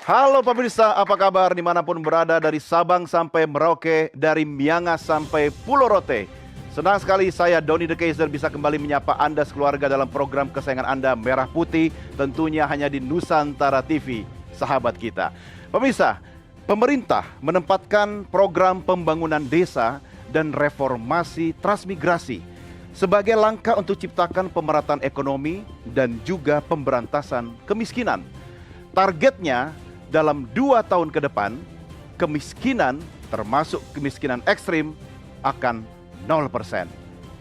Halo pemirsa, apa kabar dimanapun berada dari Sabang sampai Merauke, dari Miangas sampai Pulau Rote. Senang sekali saya Doni The Kaiser bisa kembali menyapa Anda sekeluarga dalam program kesayangan Anda Merah Putih, tentunya hanya di Nusantara TV, sahabat kita. Pemirsa, pemerintah menempatkan program pembangunan desa dan reformasi transmigrasi sebagai langkah untuk ciptakan pemerataan ekonomi dan juga pemberantasan kemiskinan. Targetnya dalam 2 tahun ke depan, kemiskinan termasuk kemiskinan ekstrim akan 0%.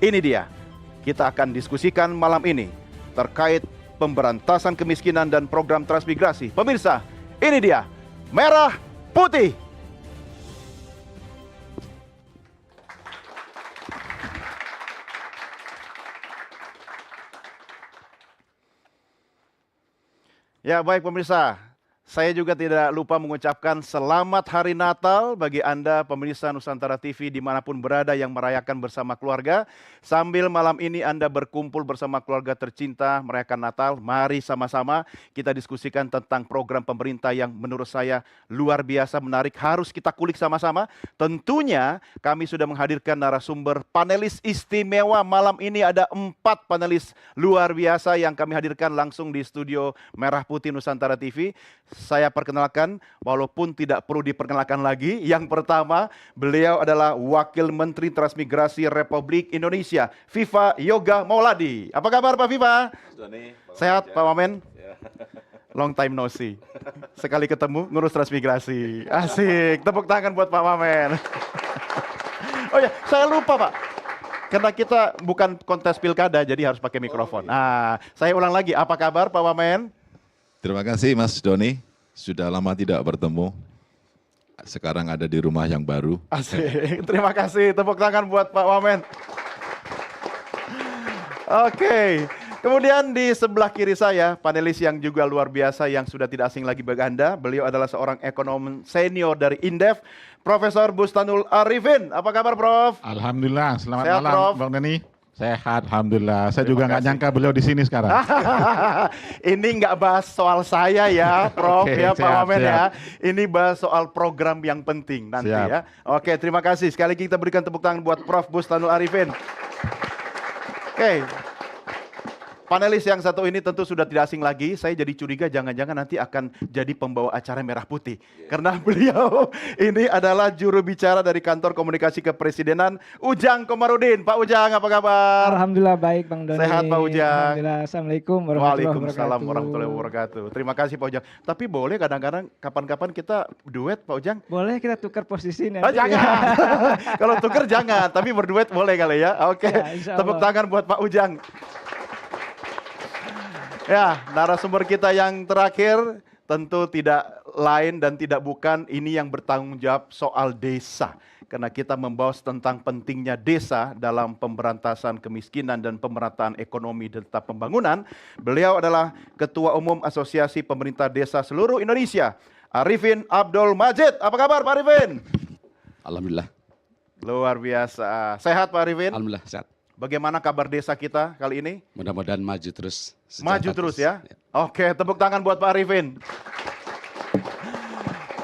Ini dia, kita akan diskusikan malam ini terkait pemberantasan kemiskinan dan program transmigrasi. Pemirsa, ini dia, Merah Putih. Ya baik pemirsa, saya juga tidak lupa mengucapkan selamat hari Natal bagi Anda pemirsa Nusantara TV dimanapun berada yang merayakan bersama keluarga. Sambil malam ini Anda berkumpul bersama keluarga tercinta merayakan Natal, mari sama-sama kita diskusikan tentang program pemerintah yang menurut saya luar biasa menarik, harus kita kulik sama-sama. Tentunya kami sudah menghadirkan narasumber panelis istimewa malam ini, ada 4 panelis luar biasa yang kami hadirkan langsung di studio Merah Putih Nusantara TV. Saya perkenalkan, walaupun tidak perlu diperkenalkan lagi. Yang pertama, beliau adalah Wakil Menteri Transmigrasi Republik Indonesia, Viva Yoga Mauladi. Apa kabar Pak Viva? Sehat Pak Wamen? Long time no see. Sekali ketemu ngurus transmigrasi. Asik, tepuk tangan buat Pak Wamen. Oh ya, saya lupa Pak. Karena kita bukan kontes pilkada, jadi harus pakai mikrofon. Nah, saya ulang lagi, apa kabar Pak Wamen? Terima kasih Mas Doni, sudah lama tidak bertemu. Sekarang ada di rumah yang baru. Asik, terima kasih. Tepuk tangan buat Pak Wamen. Oke, kemudian di sebelah kiri saya, panelis yang juga luar biasa yang sudah tidak asing lagi bagi Anda. Beliau adalah seorang ekonom senior dari Indef, Profesor Bustanul Arifin. Apa kabar Prof? Alhamdulillah, selamat Sehat, malam Prof. Bang Doni. Sehat, Alhamdulillah. Saya Terima juga nggak kasih. nyangka beliau di sini sekarang. Ini nggak bahas soal saya ya, Prof, Oke, ya Pak siap, Wamen ya. siap. Ini bahas soal program yang penting nanti Siap. ya. Oke, terima kasih. Sekali lagi kita berikan tepuk tangan buat Prof Bustanul Arifin. Oke. Panelis yang satu ini tentu sudah tidak asing lagi. Saya jadi curiga jangan-jangan nanti akan jadi pembawa acara Merah Putih. Karena beliau ini adalah juru bicara dari Kantor Komunikasi Kepresidenan, Ujang Komarudin. Pak Ujang, apa kabar? Alhamdulillah baik Bang Doni. Sehat, Pak Ujang? Alhamdulillah. Assalamualaikum warahmatullahi Waalaikumsalam wabarakatuh. warahmatullahi wabarakatuh. Terima kasih Pak Ujang. Tapi boleh kadang-kadang kapan-kapan kita duet Pak Ujang? Boleh kita tukar posisi Oh, nanti. jangan. Kalau tuker jangan, tapi berduet boleh kali ya. Oke. Ya, insya Tepuk Allah. tangan buat Pak Ujang. Ya, narasumber kita yang terakhir tentu tidak lain dan tidak bukan ini yang bertanggung jawab soal desa. Karena kita membahas tentang pentingnya desa dalam pemberantasan kemiskinan dan pemerataan ekonomi serta pembangunan. Beliau adalah Ketua Umum Asosiasi Pemerintah Desa Seluruh Indonesia, Arifin Abdul Majid. Apa kabar Pak Arifin? Alhamdulillah, Luar biasa. Sehat Pak Arifin? alhamdulillah sehat. Bagaimana kabar desa kita kali ini? Mudah-mudahan maju terus. Maju terus ya. Oke, tepuk tangan buat Pak Arifin.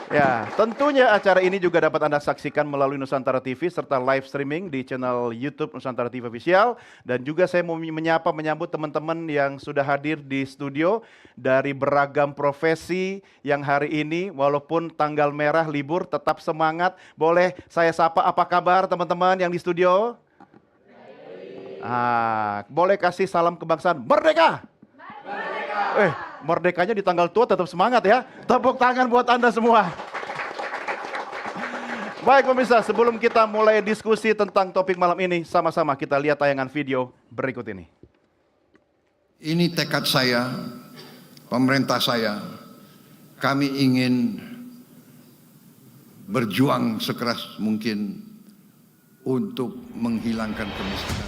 Ya, tentunya acara ini juga dapat Anda saksikan melalui Nusantara TV serta live streaming di channel YouTube Nusantara TV Official. Dan juga saya mau menyambut teman-teman yang sudah hadir di studio dari beragam profesi yang hari ini walaupun tanggal merah libur tetap semangat. Boleh saya sapa apa kabar teman-teman yang di studio? Boleh kasih salam kebangsaan merdeka. Merdekanya di tanggal tua tetap semangat ya. Tepuk tangan buat Anda semua. Baik pemirsa, sebelum kita mulai diskusi tentang topik malam ini, sama-sama kita lihat tayangan video berikut ini. Ini tekad saya, pemerintah saya, kami ingin berjuang sekeras mungkin untuk menghilangkan kemiskinan.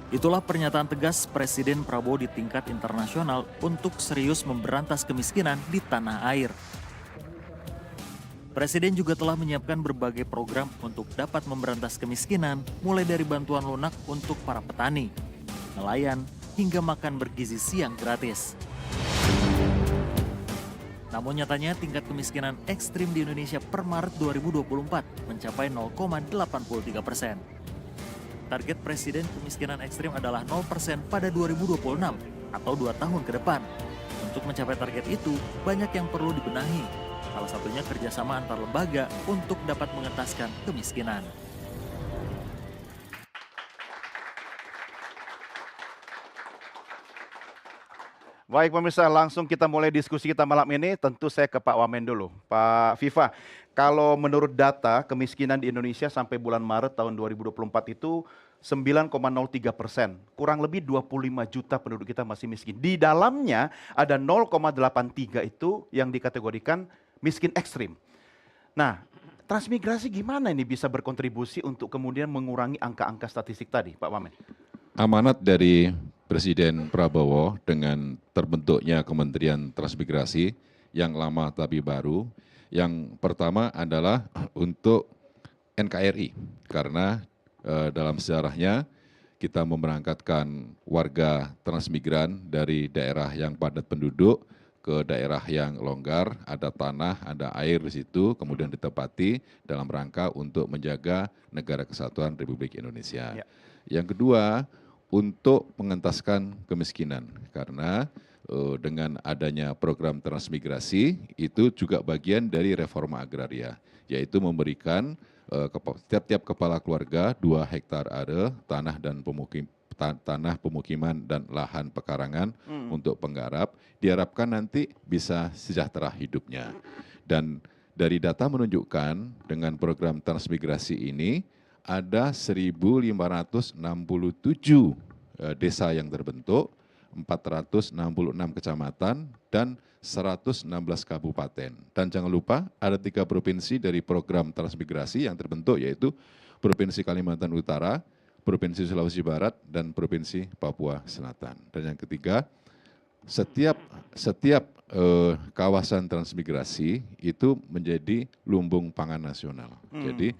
Itulah pernyataan tegas Presiden Prabowo di tingkat internasional untuk serius memberantas kemiskinan di tanah air. Presiden juga telah menyiapkan berbagai program untuk dapat memberantas kemiskinan, mulai dari bantuan lunak untuk para petani, nelayan, hingga makan bergizi siang gratis. Namun nyatanya tingkat kemiskinan ekstrim di Indonesia per Maret 2024 mencapai 0,83%. Target Presiden kemiskinan ekstrim adalah 0% pada 2026 atau 2 tahun ke depan. Untuk mencapai target itu, banyak yang perlu dibenahi. Salah satunya kerjasama antar lembaga untuk dapat mengentaskan kemiskinan. Baik pemirsa, langsung kita mulai diskusi kita malam ini. Tentu saya ke Pak Wamen dulu. Pak Viva, kalau menurut data kemiskinan di Indonesia sampai bulan Maret tahun 2024 itu 9,03%. Kurang lebih 25 juta penduduk kita masih miskin. Di dalamnya ada 0,83 itu yang dikategorikan miskin ekstrim. Nah, transmigrasi gimana ini bisa berkontribusi untuk kemudian mengurangi angka-angka statistik tadi, Pak Wamen? Amanat dari Presiden Prabowo dengan terbentuknya Kementerian Transmigrasi yang lama tapi baru. Yang pertama adalah untuk NKRI, karena dalam sejarahnya kita memberangkatkan warga transmigran dari daerah yang padat penduduk ke daerah yang longgar, ada tanah, ada air di situ, kemudian ditempati dalam rangka untuk menjaga negara kesatuan Republik Indonesia. Ya. Yang kedua, untuk mengentaskan kemiskinan, karena dengan adanya program transmigrasi itu juga bagian dari reforma agraria, yaitu memberikan tiap-tiap kepala keluarga 2 hektar area tanah dan tanah pemukiman dan lahan pekarangan untuk penggarap, diharapkan nanti bisa sejahtera hidupnya. Dan dari data menunjukkan dengan program transmigrasi ini ada 1.567 desa yang terbentuk, 466 kecamatan, dan 116 kabupaten. Dan jangan lupa ada 3 provinsi dari program transmigrasi yang terbentuk, yaitu Provinsi Kalimantan Utara, Provinsi Sulawesi Barat, dan Provinsi Papua Selatan. Dan yang ketiga, setiap kawasan transmigrasi itu menjadi lumbung pangan nasional. Jadi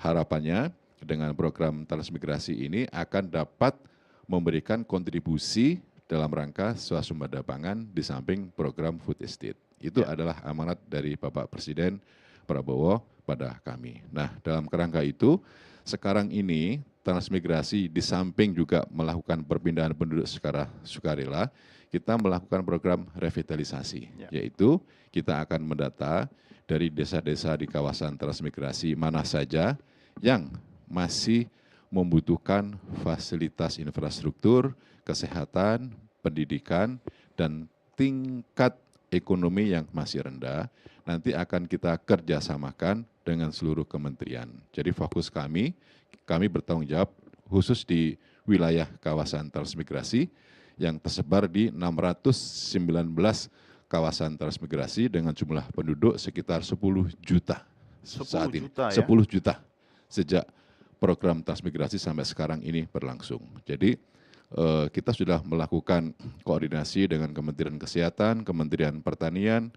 harapannya dengan program transmigrasi ini akan dapat memberikan kontribusi dalam rangka swasembada pangan di samping program food estate. Itu adalah amanat dari Bapak Presiden Prabowo pada kami. Nah, dalam kerangka itu, sekarang ini transmigrasi di samping juga melakukan perpindahan penduduk secara sukarela, kita melakukan program revitalisasi, yaitu kita akan mendata dari desa-desa di kawasan transmigrasi mana saja yang masih membutuhkan fasilitas infrastruktur, kesehatan, pendidikan, dan tingkat ekonomi yang masih rendah, nanti akan kita kerjasamakan dengan seluruh kementerian. Jadi fokus kami bertanggung jawab khusus di wilayah kawasan transmigrasi yang tersebar di 619 kawasan transmigrasi dengan jumlah penduduk sekitar 10 juta saat ini. 10 juta sejak program transmigrasi sampai sekarang ini berlangsung. Jadi kita sudah melakukan koordinasi dengan Kementerian Kesehatan, Kementerian Pertanian,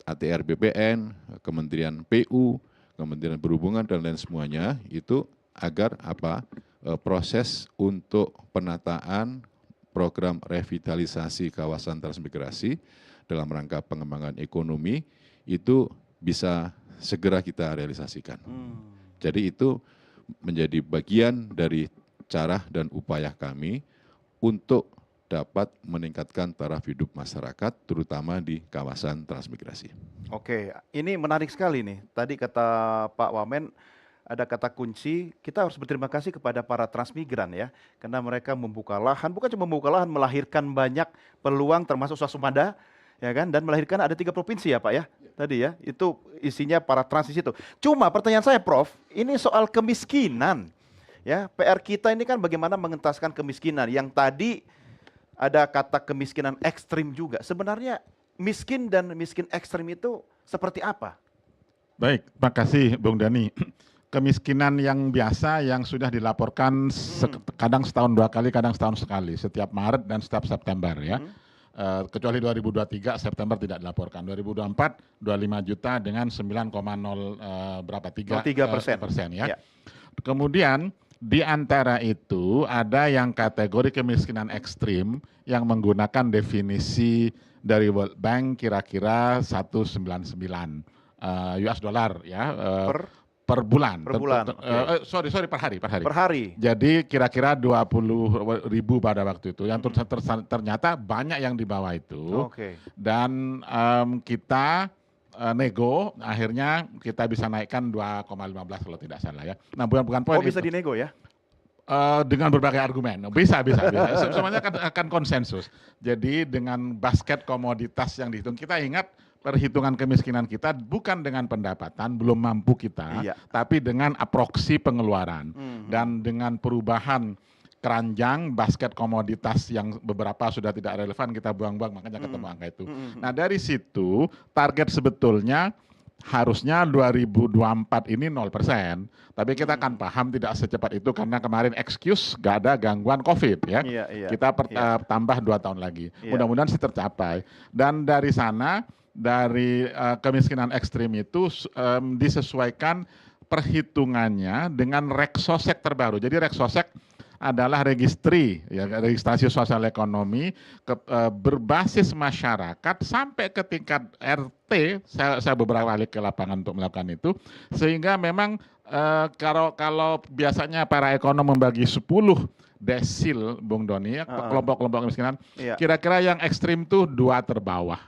ATR BPN, Kementerian PU, Kementerian Perhubungan, dan lain semuanya itu agar proses untuk penataan program revitalisasi kawasan transmigrasi dalam rangka pengembangan ekonomi itu bisa segera kita realisasikan. Jadi itu menjadi bagian dari cara dan upaya kami untuk dapat meningkatkan taraf hidup masyarakat, terutama di kawasan transmigrasi. Oke, ini menarik sekali nih. Tadi kata Pak Wamen, ada kata kunci, kita harus berterima kasih kepada para transmigran ya, karena mereka membuka lahan, bukan cuma membuka lahan, melahirkan banyak peluang termasuk swasembada, ya kan, dan melahirkan ada 3 provinsi ya Pak ya, tadi ya, itu isinya para trans di situ. Cuma pertanyaan saya Prof, ini soal kemiskinan, ya, PR kita ini kan bagaimana mengentaskan kemiskinan, yang tadi ada kata kemiskinan ekstrim juga. Sebenarnya miskin dan miskin ekstrim itu seperti apa? Baik, terima kasih Bung Dani. Kemiskinan yang biasa yang sudah dilaporkan kadang setahun 2 kali, kadang setahun sekali, setiap Maret dan setiap September ya. Kecuali 2023 September tidak dilaporkan. 2024 25 juta dengan 9,03% ya. Kemudian di antara itu ada yang kategori kemiskinan ekstrim yang menggunakan definisi dari World Bank kira-kira 199 US dollar ya per bulan. Per bulan, Sorry per hari. per hari. Jadi kira-kira 20.000 pada waktu itu. Yang ternyata banyak yang di bawah itu. Oke. Dan kita nego, akhirnya kita bisa naikkan 2,15 kalau tidak salah ya. Nah bukan poin Oh bisa itu. dinego ya? Dengan berbagai argumen, bisa. Semuanya akan konsensus. Jadi dengan basket komoditas yang dihitung, kita ingat perhitungan kemiskinan kita bukan dengan pendapatan, belum mampu kita, Iya. tapi dengan aproksi pengeluaran. Dan dengan perubahan keranjang basket komoditas yang beberapa sudah tidak relevan kita buang-buang, makanya ketemu angka itu. Nah dari situ target sebetulnya harusnya 2024 ini 0%, tapi kita kan paham tidak secepat itu karena kemarin excuse gak ada gangguan COVID ya. Iya. Kita tambah 2 tahun lagi. Iya. Mudah-mudahan sih tercapai. Dan dari sana, dari kemiskinan ekstrim itu disesuaikan perhitungannya dengan reksosek terbaru. Jadi reksosek adalah registrasi sosial ekonomi berbasis masyarakat sampai ke tingkat RT. Saya beberapa kali ke lapangan untuk melakukan itu, sehingga memang kalau biasanya para ekonom membagi 10 desil, Bung Doni, kelompok-kelompok kemiskinan, kira-kira yang ekstrim tuh 2 terbawah.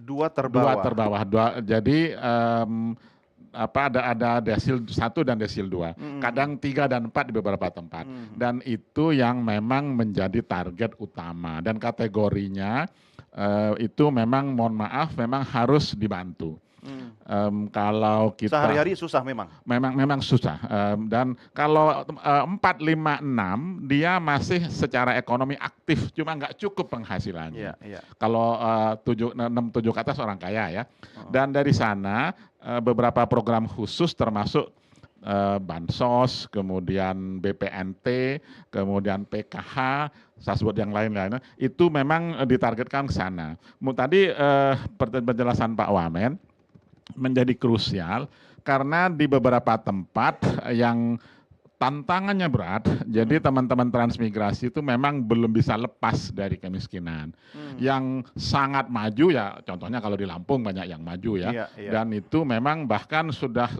2 terbawah. Jadi ada desil 1 dan desil 2. Kadang 3 dan 4 di beberapa tempat. Dan itu yang memang menjadi target utama. Dan kategorinya itu memang mohon maaf memang harus dibantu. Kalau kita Sehari-hari susah memang susah. Dan kalau 4, 5, 6 dia masih secara ekonomi aktif, cuma nggak cukup penghasilannya. Kalau 6, 7 ke atas orang kaya ya. Dan dari sana beberapa program khusus termasuk bansos, kemudian BPNT, kemudian PKH, saya sebut yang lain-lainnya, itu memang ditargetkan ke sana. Tadi penjelasan Pak Wamen menjadi krusial karena di beberapa tempat yang tantangannya berat, jadi teman-teman transmigrasi itu memang belum bisa lepas dari kemiskinan. Yang sangat maju ya, contohnya kalau di Lampung banyak yang maju ya, dan itu memang bahkan sudah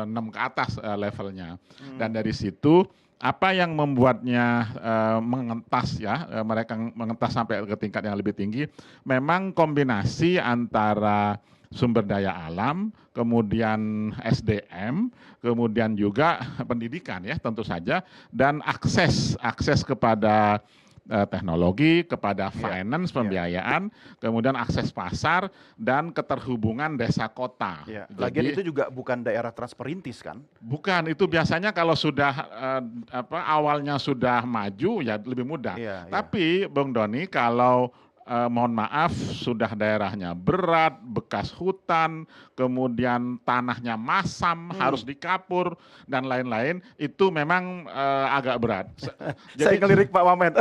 6 ke atas levelnya. Dan dari situ apa yang membuatnya mengentas ya, mereka mengentas sampai ke tingkat yang lebih tinggi, memang kombinasi antara sumber daya alam, kemudian SDM, kemudian juga pendidikan ya tentu saja, dan akses kepada teknologi, kepada finance, pembiayaan, kemudian akses pasar, dan keterhubungan desa kota. Lagian itu juga bukan daerah transperintis kan? Bukan, itu biasanya kalau sudah awalnya sudah maju ya lebih mudah. Tapi Bung Doni kalau mohon maaf sudah daerahnya berat, bekas hutan, kemudian tanahnya masam, harus dikapur dan lain-lain, itu memang agak berat. Saya ngelirik Pak Wamen.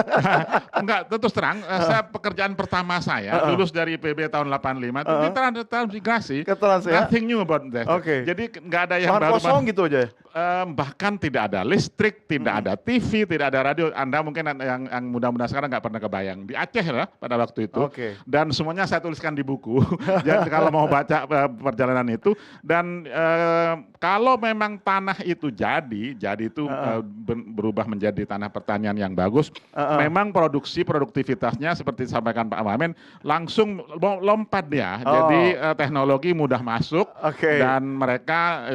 Enggak, terus terang, saya pekerjaan pertama saya lulus dari IPB tahun 85 itu di transmigrasi. Nothing new about that. Jadi enggak ada yang baru. Kosong gitu aja. Bahkan tidak ada listrik, tidak ada TV, tidak ada radio. Anda mungkin yang muda-muda sekarang nggak pernah kebayang. Di Aceh lah pada waktu itu. Dan semuanya saya tuliskan di buku. Jadi kalau mau baca perjalanan itu. Dan kalau memang tanah itu jadi itu berubah menjadi tanah pertanian yang bagus. Memang produktivitasnya seperti disampaikan Pak Wamen langsung lompat dia. Jadi teknologi mudah masuk. Dan mereka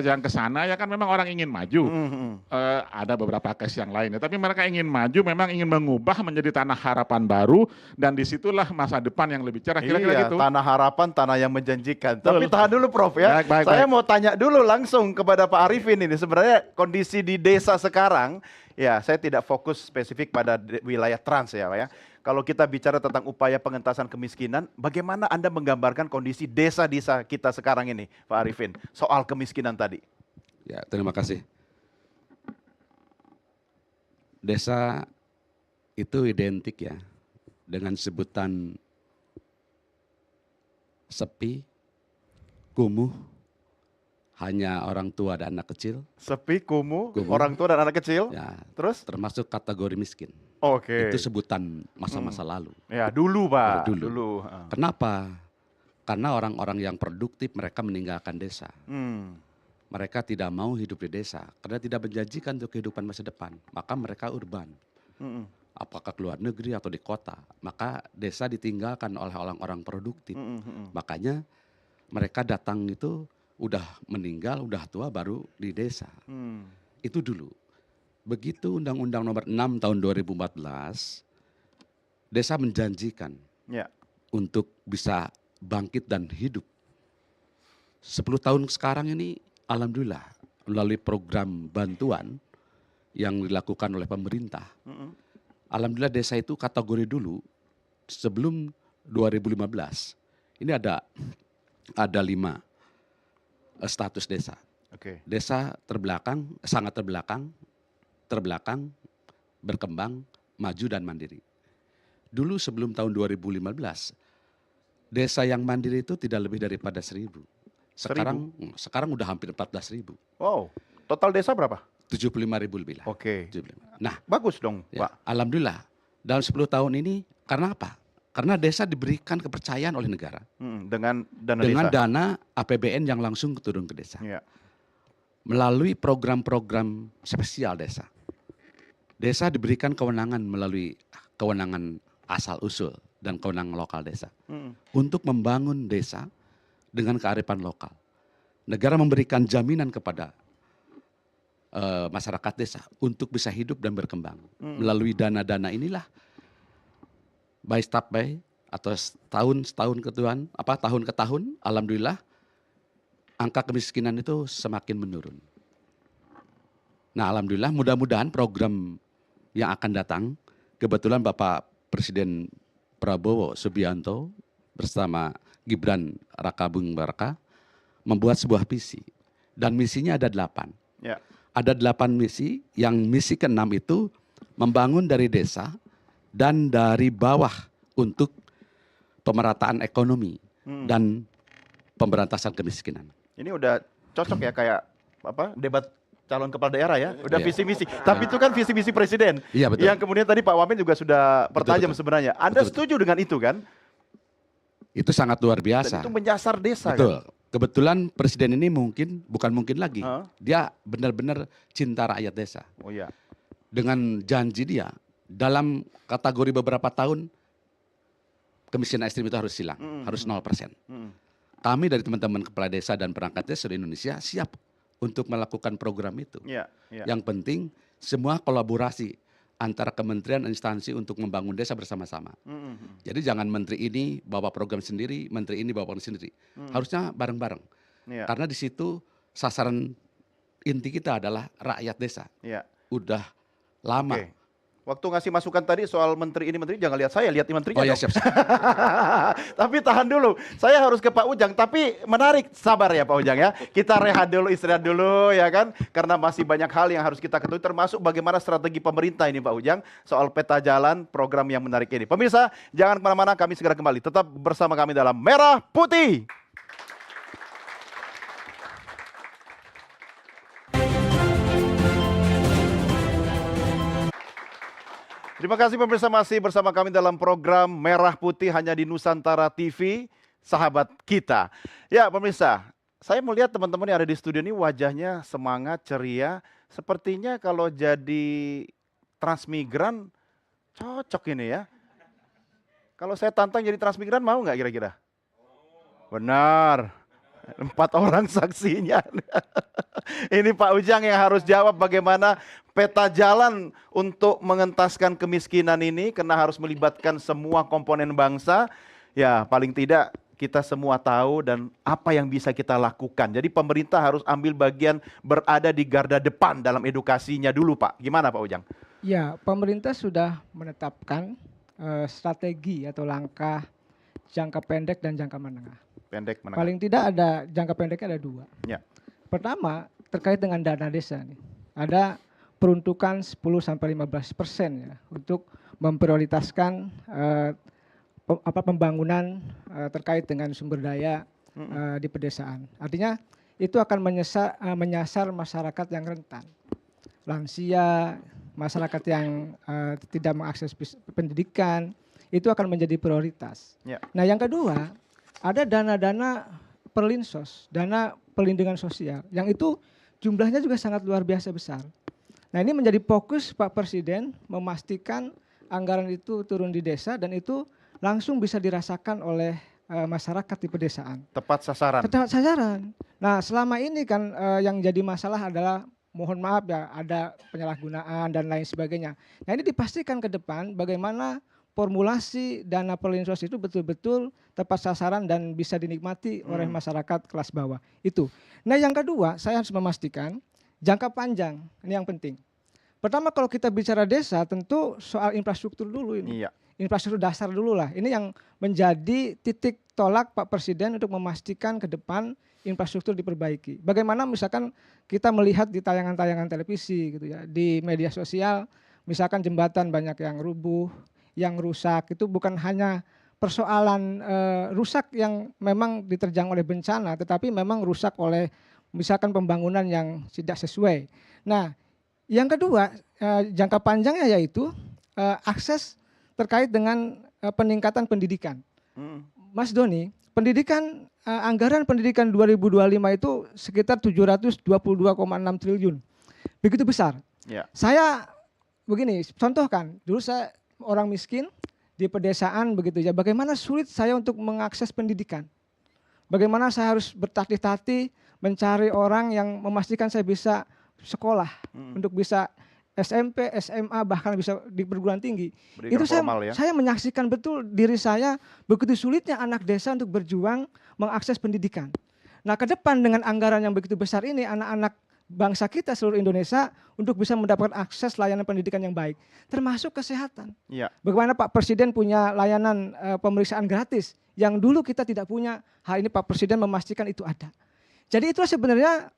yang ke sana ya kan memang orang ingin maju. Ada beberapa case yang lainnya. Tapi mereka ingin maju, memang ingin mengubah menjadi tanah harapan baru. Dan disitulah masa depan yang lebih cerah. Kira-kira gitu. Tanah harapan, tanah yang menjanjikan. Tapi tahan dulu Prof ya. Saya mau tanya dulu langsung kepada Pak Arifin ini. Sebenarnya kondisi di desa sekarang, ya saya tidak fokus spesifik pada wilayah trans ya Pak ya. Kalau kita bicara tentang upaya pengentasan kemiskinan, bagaimana Anda menggambarkan kondisi desa-desa kita sekarang ini Pak Arifin? Soal kemiskinan tadi. Ya, terima kasih. Desa itu identik ya dengan sebutan sepi, kumuh, hanya orang tua dan anak kecil, Sepi, kumuh, Kumuh. orang tua dan anak kecil. ya Terus? termasuk kategori miskin. Oke. Itu sebutan masa-masa lalu. Ya, dulu Pak. Dulu. Kenapa? Karena orang-orang yang produktif mereka meninggalkan desa. Hmm. Mereka tidak mau hidup di desa karena tidak menjanjikan untuk kehidupan masa depan. Maka mereka urban. Mm-mm. Apakah ke luar negeri atau di kota. Maka desa ditinggalkan oleh orang-orang produktif. Mm-mm. Makanya mereka datang itu udah meninggal, udah tua baru di desa. Hmm. Itu dulu. Begitu Undang-Undang Nomor 6 tahun 2014, desa menjanjikan Ya. untuk bisa bangkit dan hidup. 10 tahun sekarang ini alhamdulillah melalui program bantuan yang dilakukan oleh pemerintah. Mm-mm. Alhamdulillah desa itu kategori dulu sebelum 2015. Ini ada 5 status desa. Oke. Desa terbelakang, sangat terbelakang, berkembang, maju dan mandiri. Dulu sebelum tahun 2015, desa yang mandiri itu tidak lebih daripada 1.000. Sekarang udah hampir 14.000. Wow. Total desa berapa? 75.000 lebih lah. Oke. 75. Nah, Bagus dong, ya, Pak. alhamdulillah dalam 10 tahun ini karena apa? Karena desa diberikan kepercayaan oleh negara Dengan dana dengan desa. dana APBN yang langsung turun ke desa. Ya. Melalui program-program spesial desa. Desa diberikan kewenangan melalui kewenangan asal-usul dan kewenangan lokal desa. Mm. Untuk membangun desa dengan kearifan lokal. Negara memberikan jaminan kepada masyarakat desa untuk bisa hidup dan berkembang. Melalui dana-dana inilah by step by atau tahun ke tahun, alhamdulillah angka kemiskinan itu semakin menurun. Nah, alhamdulillah mudah-mudahan program yang akan datang, kebetulan Bapak Presiden Prabowo Subianto bersama Gibran Rakabuming Raka membuat sebuah visi dan misinya ada 8. Ya. Ada 8 misi, yang misi ke-6 itu membangun dari desa dan dari bawah untuk pemerataan ekonomi dan pemberantasan kemiskinan. Ini udah cocok ya kayak debat calon kepala daerah ya, udah Iya. visi misi. Tapi itu kan visi misi presiden. Iya, betul. Yang kemudian tadi Pak Wamen juga sudah pertajam betul. sebenarnya. Anda Betul, setuju dengan itu kan? Itu sangat luar Dan biasa. itu menyasar desa Betul. kan? Kebetulan presiden ini bukan mungkin lagi. Hah? Dia benar-benar cinta rakyat desa. Oh iya. Dengan janji dia dalam kategori beberapa tahun kemiskinan ekstrim itu harus hilang, harus 0%. Kami dari teman-teman kepala desa dan perangkat desa di Indonesia siap untuk melakukan program itu. Iya, iya. Yang penting semua kolaborasi antara kementerian dan instansi untuk membangun desa bersama-sama. Jadi jangan menteri ini bawa program sendiri, menteri ini bawa program sendiri. Harusnya bareng-bareng. Iya. Karena di situ sasaran inti kita adalah rakyat desa. Iya. Udah lama. Oke. Waktu ngasih masukan tadi soal menteri ini menteri, jangan lihat saya, lihat menterinya Oh ya, dong. siap. Tapi tahan dulu, saya harus ke Pak Ujang. Tapi menarik, sabar ya Pak Ujang ya. Kita rehat dulu, istirahat dulu ya kan. Karena masih banyak hal yang harus kita ketahui, termasuk bagaimana strategi pemerintah ini Pak Ujang. Soal peta jalan program yang menarik ini. Pemirsa, jangan kemana-mana, kami segera kembali. Tetap bersama kami dalam Merah Putih. Terima kasih pemirsa masih bersama kami dalam program Merah Putih hanya di Nusantara TV, sahabat kita. Ya pemirsa, saya melihat teman-teman yang ada di studio ini wajahnya semangat, ceria. Sepertinya kalau jadi transmigran cocok ini ya. Kalau saya tantang jadi transmigran mau nggak kira-kira? Benar. 4 orang saksinya. Ini Pak Ujang yang harus jawab bagaimana peta jalan untuk mengentaskan kemiskinan ini, karena harus melibatkan semua komponen bangsa. Ya paling tidak kita semua tahu dan apa yang bisa kita lakukan. Jadi pemerintah harus ambil bagian, berada di garda depan dalam edukasinya dulu Pak. Gimana Pak Ujang? Ya, pemerintah sudah menetapkan strategi atau langkah jangka pendek dan jangka menengah. Pendek menengah. Paling tidak ada jangka pendeknya ada 2. Ya. Pertama terkait dengan dana desa nih. Ada peruntukan 10-15% ya untuk memprioritaskan pembangunan terkait dengan sumber daya di pedesaan. Artinya itu akan menyasar masyarakat yang rentan, lansia, masyarakat yang tidak mengakses pendidikan, itu akan menjadi prioritas. Ya. Nah yang kedua, ada dana-dana perlinsos, dana perlindungan sosial, yang itu jumlahnya juga sangat luar biasa besar. Nah ini menjadi fokus Pak Presiden memastikan anggaran itu turun di desa dan itu langsung bisa dirasakan oleh masyarakat di pedesaan. Tepat sasaran. Tepat sasaran. Nah selama ini kan yang jadi masalah adalah, mohon maaf ya, ada penyalahgunaan dan lain sebagainya. Nah ini dipastikan ke depan bagaimana formulasi dana perlinsos itu betul-betul tepat sasaran dan bisa dinikmati oleh masyarakat kelas bawah. Itu. Nah yang kedua, saya harus memastikan jangka panjang, ini yang penting. Pertama kalau kita bicara desa tentu soal infrastruktur dulu ini. Iya. Infrastruktur dasar dulu lah. Ini yang menjadi titik tolak Pak Presiden untuk memastikan ke depan infrastruktur diperbaiki. Bagaimana misalkan kita melihat di tayangan-tayangan televisi gitu ya, di media sosial, misalkan jembatan banyak yang rubuh, yang rusak, itu bukan hanya persoalan rusak yang memang diterjang oleh bencana, tetapi memang rusak oleh misalkan pembangunan yang tidak sesuai. Nah, yang kedua jangka panjangnya yaitu akses terkait dengan peningkatan pendidikan. Mas Doni, pendidikan anggaran pendidikan 2025 itu sekitar 722,6 triliun. Begitu besar. Ya. Saya begini, contohkan, dulu saya orang miskin di pedesaan begitu ya. Bagaimana sulit saya untuk mengakses pendidikan. Bagaimana saya harus bertatih-tatih mencari orang yang memastikan saya bisa sekolah untuk bisa SMP, SMA, bahkan bisa di perguruan tinggi. Pendidikan Itu formal, ya. saya menyaksikan betul diri saya begitu sulitnya anak desa untuk berjuang mengakses pendidikan. Nah ke depan dengan anggaran yang begitu besar ini, anak-anak bangsa kita seluruh Indonesia untuk bisa mendapatkan akses layanan pendidikan yang baik, termasuk kesehatan. Iya. Bagaimana Pak Presiden punya layanan pemeriksaan gratis yang dulu kita tidak punya, hal ini Pak Presiden memastikan itu ada. Jadi itu sebenarnya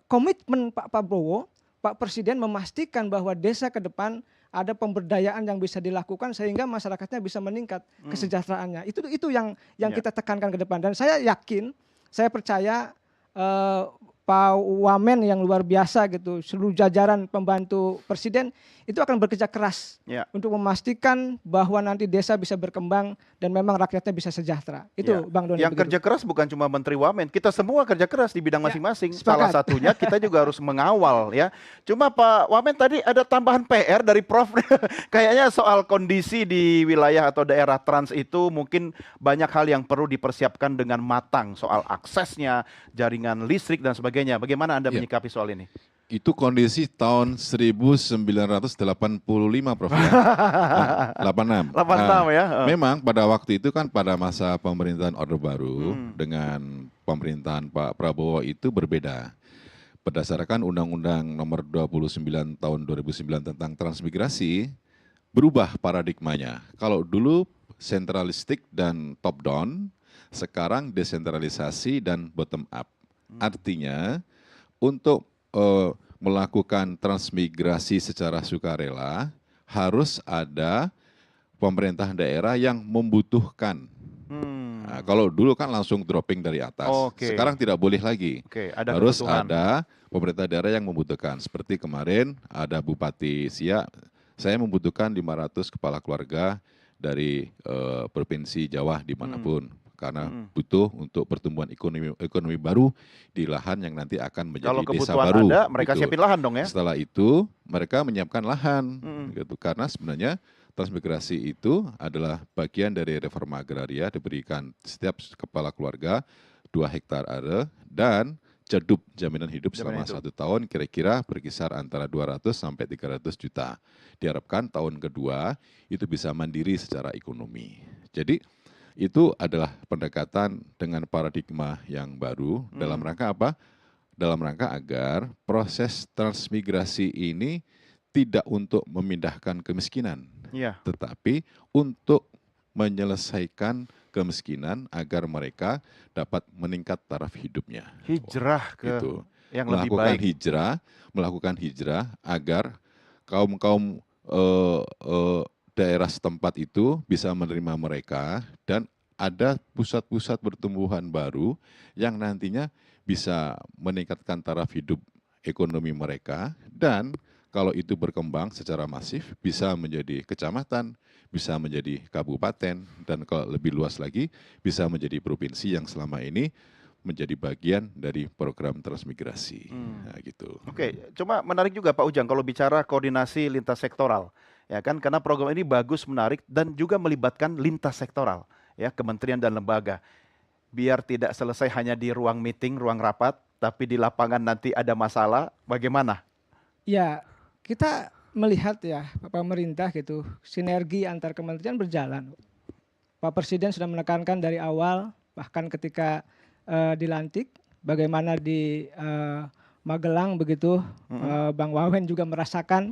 komitmen Pak Prabowo, Pak Presiden memastikan bahwa desa ke depan ada pemberdayaan yang bisa dilakukan sehingga masyarakatnya bisa meningkat kesejahteraannya. Itu yang kita tekankan ke depan dan saya yakin, saya percaya Pak Wamen yang luar biasa gitu, seluruh jajaran pembantu Presiden itu akan bekerja keras untuk memastikan bahwa nanti desa bisa berkembang dan memang rakyatnya bisa sejahtera. Itu Bang Doni. Yang kerja keras bukan cuma Menteri Wamen, kita semua kerja keras di bidang masing-masing. sepakat. Salah satunya kita juga harus mengawal ya. Cuma Pak Wamen tadi ada tambahan PR dari Prof. Kayaknya soal kondisi di wilayah atau daerah trans itu mungkin banyak hal yang perlu dipersiapkan dengan matang soal aksesnya, jaringan listrik dan sebagainya. Bagaimana Anda menyikapi soal ini? Itu kondisi tahun 1985, Prof. Ya. 86. 86 ya. Memang pada waktu itu kan pada masa pemerintahan Orde Baru dengan pemerintahan Pak Prabowo itu berbeda. Berdasarkan Undang-Undang Nomor 29 Tahun 2009 tentang transmigrasi, berubah paradigmanya. Kalau dulu sentralistik dan top down, sekarang desentralisasi dan bottom up. Artinya untuk melakukan transmigrasi secara sukarela harus ada pemerintah daerah yang membutuhkan. Nah, kalau dulu kan langsung dropping dari atas, sekarang tidak boleh lagi. Ada harus kebutuhan. ada pemerintah daerah yang membutuhkan. Seperti kemarin ada Bupati Siak, saya membutuhkan 500 kepala keluarga dari Provinsi Jawa dimanapun. Karena butuh untuk pertumbuhan ekonomi baru di lahan yang nanti akan menjadi Kalau desa kebutuhan baru. ada, mereka gitu. siapin lahan dong ya. Setelah itu mereka menyiapkan lahan, gitu. Karena sebenarnya transmigrasi itu adalah bagian dari reforma agraria, diberikan setiap kepala keluarga 2 hektar area dan cedup jaminan hidup selama 1 tahun kira-kira berkisar antara 200 sampai 300 juta. Diharapkan tahun kedua itu bisa mandiri secara ekonomi. Jadi itu adalah pendekatan dengan paradigma yang baru dalam rangka apa? Dalam rangka agar proses transmigrasi ini tidak untuk memindahkan kemiskinan, tetapi untuk menyelesaikan kemiskinan agar mereka dapat meningkat taraf hidupnya. Hijrah ke Gitu. yang lebih baik. Melakukan hijrah agar kaum daerah setempat itu bisa menerima mereka dan ada pusat-pusat pertumbuhan baru yang nantinya bisa meningkatkan taraf hidup ekonomi mereka, dan kalau itu berkembang secara masif bisa menjadi kecamatan, bisa menjadi kabupaten, dan kalau lebih luas lagi bisa menjadi provinsi yang selama ini menjadi bagian dari program transmigrasi. Nah, gitu. Oke, cuma menarik juga Pak Ujang kalau bicara koordinasi lintas sektoral, ya kan? Karena program ini bagus, menarik, dan juga melibatkan lintas sektoral, ya, kementerian dan lembaga. Biar tidak selesai hanya di ruang meeting, ruang rapat, tapi di lapangan nanti ada masalah, bagaimana? Ya, kita melihat ya pemerintah gitu, sinergi antar kementerian berjalan. Pak Presiden sudah menekankan dari awal, bahkan ketika dilantik, bagaimana di Magelang begitu, Bang Wawen juga merasakan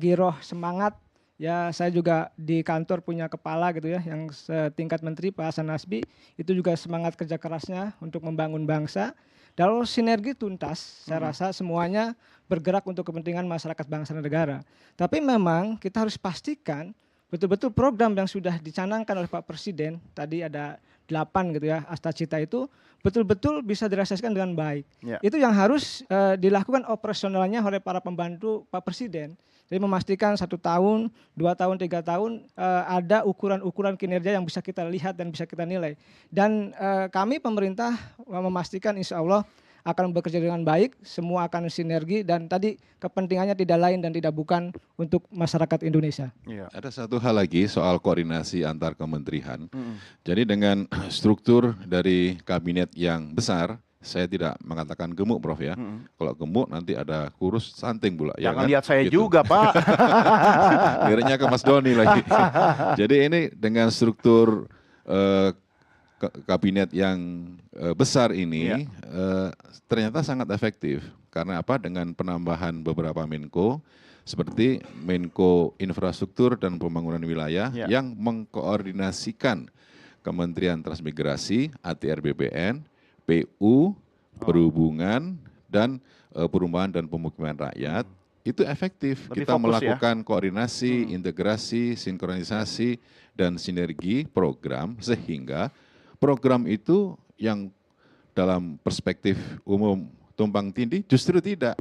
giroh semangat. Ya, saya juga di kantor punya kepala gitu ya, yang setingkat menteri Pak Hasan Nasbi, itu juga semangat kerja kerasnya untuk membangun bangsa. Kalau sinergi tuntas, saya rasa semuanya bergerak untuk kepentingan masyarakat bangsa dan negara. Tapi memang kita harus pastikan betul-betul program yang sudah dicanangkan oleh Pak Presiden, tadi ada 8 gitu ya, Astacita itu betul-betul bisa direalisasikan dengan baik. Ya. Itu yang harus dilakukan operasionalnya oleh para pembantu Pak Presiden. Jadi memastikan 1 tahun, 2 tahun, 3 tahun ada ukuran-ukuran kinerja yang bisa kita lihat dan bisa kita nilai. Dan kami pemerintah memastikan insya Allah akan bekerja dengan baik, semua akan sinergi, dan tadi kepentingannya tidak lain dan tidak bukan untuk masyarakat Indonesia. Iya. Ada satu hal lagi soal koordinasi antar kementerian. Jadi dengan struktur dari kabinet yang besar, saya tidak mengatakan gemuk, Prof ya. Kalau gemuk nanti ada kurus santing pula. Jangan kan? lihat saya Gitu. juga, Pak. Liriknya ke Mas Doni lagi. Jadi ini dengan struktur kabinet yang besar ini ternyata sangat efektif. Karena apa? Dengan penambahan beberapa Menko, seperti Menko Infrastruktur dan Pembangunan Wilayah yang mengkoordinasikan Kementerian Transmigrasi, ATR BPN, PU, Perhubungan, dan Perumahan dan Pemukiman Rakyat. Itu efektif. Lebih Kita fokus, melakukan koordinasi, integrasi, sinkronisasi, dan sinergi program sehingga program itu yang dalam perspektif umum tumpang tindih justru tidak.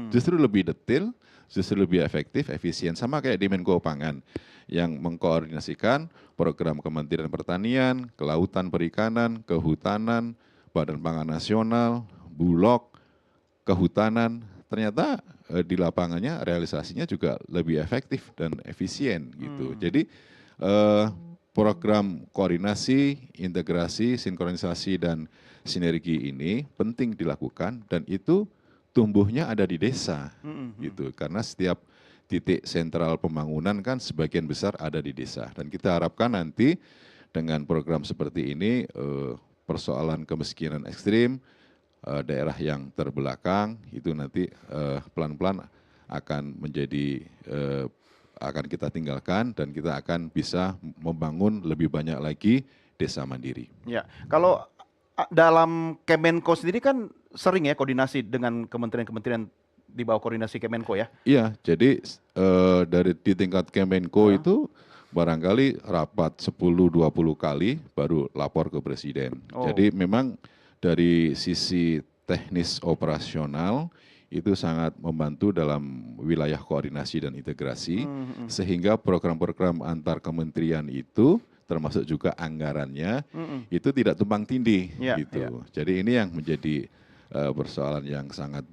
Justru lebih detail, justru lebih efektif, efisien. Sama kayak di Menko Pangan yang mengkoordinasikan program Kementerian Pertanian, Kelautan Perikanan, Kehutanan, Badan Pangan Nasional, Bulog, Kehutanan. Ternyata di lapangannya realisasinya juga lebih efektif dan efisien gitu. Jadi program koordinasi, integrasi, sinkronisasi, dan sinergi ini penting dilakukan, dan itu tumbuhnya ada di desa, gitu. Karena setiap titik sentral pembangunan kan sebagian besar ada di desa, dan kita harapkan nanti dengan program seperti ini persoalan kemiskinan ekstrim, daerah yang terbelakang itu nanti pelan-pelan akan menjadi akan kita tinggalkan, dan kita akan bisa membangun lebih banyak lagi desa mandiri. Ya, kalau dalam Kemenko sendiri kan sering ya koordinasi dengan kementerian-kementerian di bawah koordinasi Kemenko ya? Iya, jadi dari di tingkat Kemenko itu barangkali rapat 10-20 kali baru lapor ke Presiden. Jadi memang dari sisi teknis operasional itu sangat membantu dalam wilayah koordinasi dan integrasi, sehingga program-program antar kementerian itu termasuk juga anggarannya itu tidak tumpang tindih gitu. Jadi ini yang menjadi persoalan yang sangat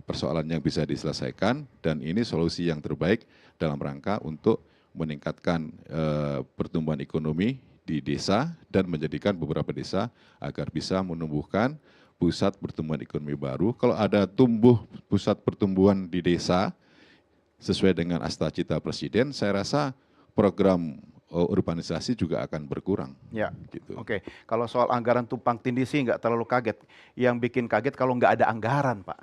persoalan yang bisa diselesaikan, dan ini solusi yang terbaik dalam rangka untuk meningkatkan pertumbuhan ekonomi di desa dan menjadikan beberapa desa agar bisa menumbuhkan pusat pertumbuhan ekonomi baru. Kalau ada tumbuh pusat pertumbuhan di desa sesuai dengan Astacita Presiden, saya rasa program urbanisasi juga akan berkurang. Ya, gitu. Oke. Kalau soal anggaran tumpang tindih sih nggak terlalu kaget. Yang bikin kaget kalau nggak ada anggaran, Pak.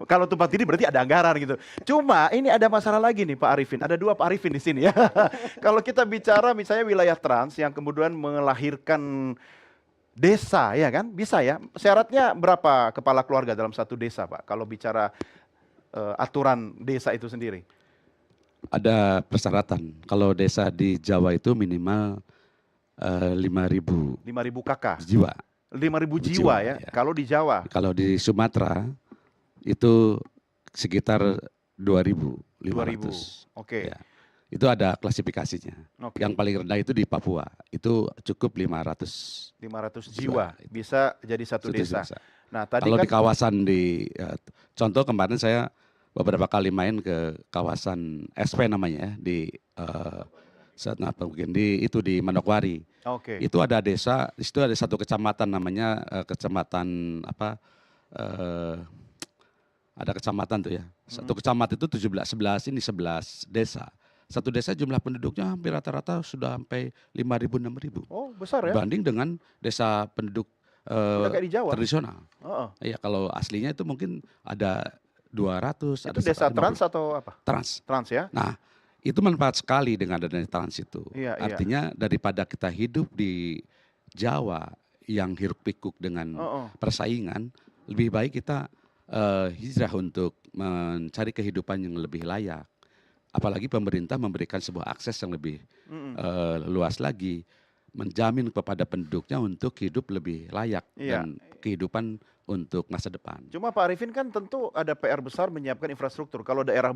Kalau tumpang tindih berarti ada anggaran gitu. Cuma ini ada masalah lagi nih Pak Arifin. Ada 2 Pak Arifin di sini ya. Kalau kita bicara misalnya wilayah trans yang kemudian melahirkan desa, ya kan? Bisa ya. Syaratnya berapa kepala keluarga dalam satu desa, Pak? Kalau bicara aturan desa itu sendiri. Ada persyaratan. Kalau desa di Jawa itu minimal 5.000 5.000 kakak. jiwa. 5.000 jiwa ya. ya. Kalau di Jawa. Kalau di Sumatera itu sekitar 2.500. 2.000. Oke. Ya. Itu ada klasifikasinya. Oke. Yang paling rendah itu di Papua. Itu cukup 500 jiwa bisa jadi satu desa. Nah, tadi kalau kan di kawasan contoh kemarin saya beberapa kali main ke kawasan SP namanya ya, di mungkin di Manokwari. oke. Itu ada desa, di situ ada satu kecamatan namanya kecamatan apa? Ada kecamatan tuh ya. Satu kecamatan itu 11 ini 11 desa. Satu desa jumlah penduduknya hampir rata-rata sudah sampai 5.000 6.000. Oh, besar ya. Banding dengan desa penduduk Udah kayak di Jawa. tradisional. Heeh. Iya, kalau aslinya itu mungkin ada 200, Itu ada desa 150. trans atau apa? Trans. Trans ya. Nah, itu manfaat sekali dengan adanya trans itu. Iya, iya. Artinya daripada kita hidup di Jawa yang hiruk pikuk dengan Heeh. persaingan, lebih baik kita hijrah untuk mencari kehidupan yang lebih layak. Apalagi pemerintah memberikan sebuah akses yang lebih luas lagi, menjamin kepada penduduknya untuk hidup lebih layak Iya. dan kehidupan untuk masa depan. Cuma Pak Arifin kan tentu ada PR besar menyiapkan infrastruktur. Kalau daerah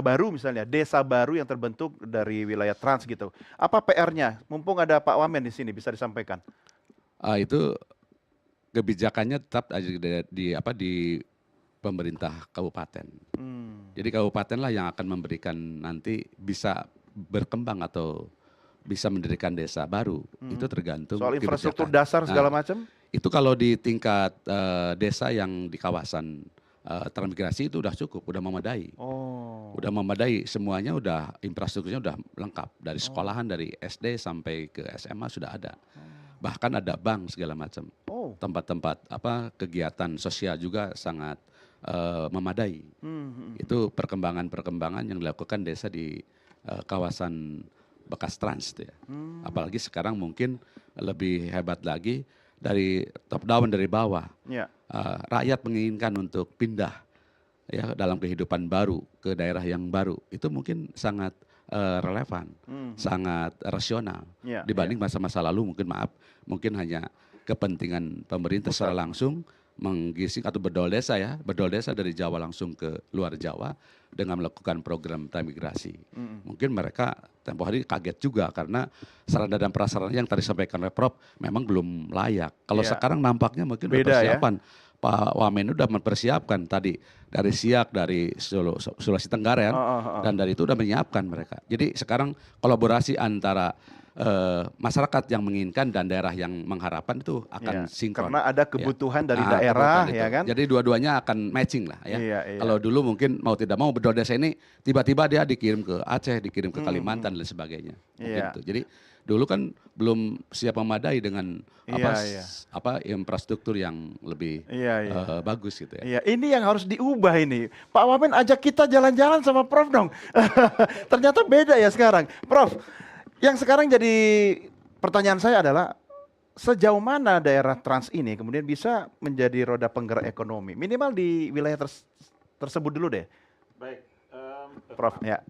baru misalnya, desa baru yang terbentuk dari wilayah trans gitu. Apa PR-nya? Mumpung ada Pak Wamen di sini bisa disampaikan. Itu kebijakannya tetap ada di pemerintah kabupaten. Jadi kabupaten lah yang akan memberikan nanti bisa berkembang atau bisa mendirikan desa baru. Itu tergantung Soal infrastruktur kebijakan. dasar segala macam. Itu kalau di tingkat desa yang di kawasan transmigrasi itu udah cukup, udah memadai. Oh. Udah memadai, semuanya udah infrastrukturnya udah lengkap. Dari sekolahan, dari SD sampai ke SMA sudah ada. Bahkan ada bank segala macam. Oh. Tempat-tempat kegiatan sosial juga sangat memadai. Itu perkembangan-perkembangan yang dilakukan desa di kawasan bekas trans itu ya. Apalagi sekarang mungkin lebih hebat lagi dari top down, dari bawah. Ya. Rakyat menginginkan untuk pindah ya dalam kehidupan baru ke daerah yang baru. Itu mungkin sangat relevan, sangat rasional Ya, dibanding masa-masa lalu mungkin hanya kepentingan pemerintah secara langsung menggising atau bedol desa dari Jawa langsung ke luar Jawa dengan melakukan program transmigrasi. Mungkin mereka tempoh hari kaget juga karena sarana dan prasarana yang tadi sampaikan oleh Prof memang belum layak. Kalau Iya. sekarang nampaknya mungkin Beda ya. persiapan. Pak Wamen udah mempersiapkan tadi dari Siak, dari Sulawesi Tenggara ya, dan dari itu udah menyiapkan mereka. Jadi sekarang kolaborasi antara masyarakat yang menginginkan dan daerah yang mengharapkan itu akan Iya, sinkron. karena ada kebutuhan dari Nah, daerah, kebutuhan ya itu. kan? Jadi dua-duanya akan matching lah ya. Iya, iya. Kalau dulu mungkin mau tidak mau bedol desa ini tiba-tiba dia dikirim ke Aceh, dikirim ke Kalimantan dan lain sebagainya. Mungkin Iya. itu. Jadi dulu kan belum siap memadai dengan Iya. infrastruktur yang lebih Iya. bagus gitu ya. Iya, ini yang harus diubah ini. Pak Wamen ajak kita jalan-jalan sama Prof dong. Ternyata beda ya sekarang. Prof, yang sekarang jadi pertanyaan saya adalah sejauh mana daerah trans ini kemudian bisa menjadi roda penggerak ekonomi? Minimal di wilayah tersebut dulu deh. Baik, Prof, ya.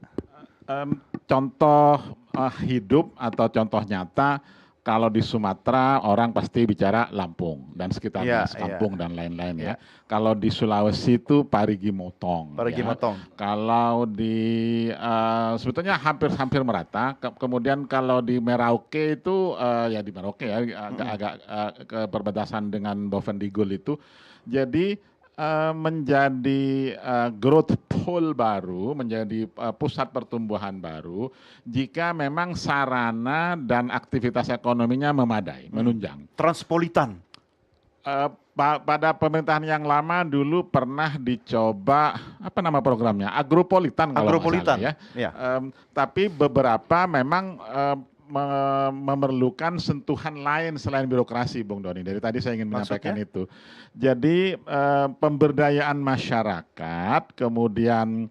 contoh hidup atau contoh nyata kalau di Sumatera orang pasti bicara Lampung dan sekitarnya, Iya, Kampung dan lain-lain ya. Kalau di Sulawesi itu Parigi Motong. Parigi ya. Motong. Kalau di sebetulnya hampir merata. Kemudian kalau di Merauke itu ya di Merauke ya agak ke perbatasan dengan Bovendigul itu. Jadi menjadi growth pool baru, menjadi pusat pertumbuhan baru jika memang sarana dan aktivitas ekonominya memadai, menunjang. Transpolitan. Pada pemerintahan yang lama dulu pernah dicoba apa nama programnya, agropolitan kalau nggak Agropolitan, salah ya. ya. Tapi beberapa memang memerlukan sentuhan lain selain birokrasi, Bung Doni. Dari tadi saya ingin menyampaikan itu. Jadi pemberdayaan masyarakat, kemudian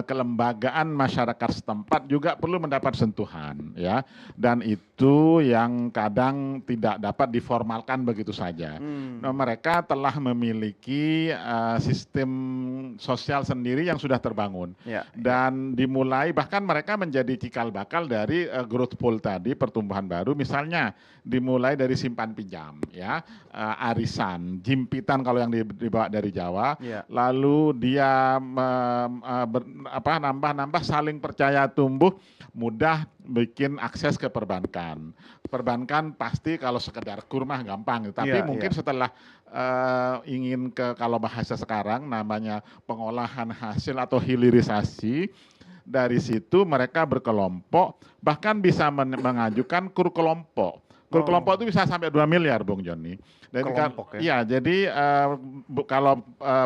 kelembagaan masyarakat setempat juga perlu mendapat sentuhan ya, dan itu yang kadang tidak dapat diformalkan begitu saja. Nah, mereka telah memiliki sistem sosial sendiri yang sudah terbangun dan dimulai, bahkan mereka menjadi cikal bakal dari growth pool tadi, pertumbuhan baru, misalnya dimulai dari simpan pinjam ya, arisan, jimpitan kalau yang dibawa dari Jawa, lalu dia nambah saling percaya tumbuh, mudah bikin akses ke perbankan. Perbankan pasti kalau sekedar kurmah gampang, tapi mungkin setelah ingin ke, kalau bahasa sekarang namanya pengolahan hasil atau hilirisasi, dari situ mereka berkelompok, bahkan bisa mengajukan kur kelompok. Kur kelompok itu bisa sampai 2 miliar, Bung Joni. Kelompok, ya, jadi kalau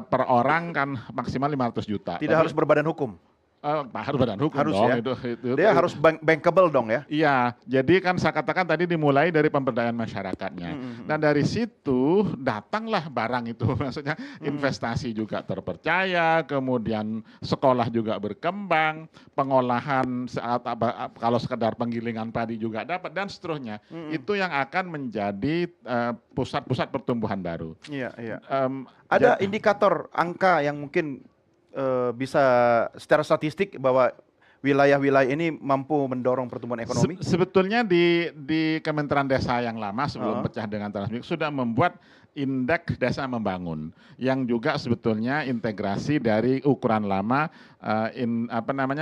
per orang kan maksimal 500 juta. Tidak harus berbadan hukum. Harus badan hukum harus dong. Ya? Dia harus bankable dong ya? Iya, jadi kan saya katakan tadi dimulai dari pemberdayaan masyarakatnya. Dan dari situ datanglah barang itu, maksudnya investasi juga terpercaya, kemudian sekolah juga berkembang, pengolahan kalau sekedar penggilingan padi juga dapat, dan seterusnya. Itu yang akan menjadi pusat-pusat pertumbuhan baru. Iya. Ada indikator angka yang mungkin bisa secara statistik bahwa wilayah-wilayah ini mampu mendorong pertumbuhan ekonomi? Sebetulnya di Kementerian Desa yang lama sebelum pecah dengan Transmik sudah membuat indeks desa membangun yang juga sebetulnya integrasi dari ukuran lama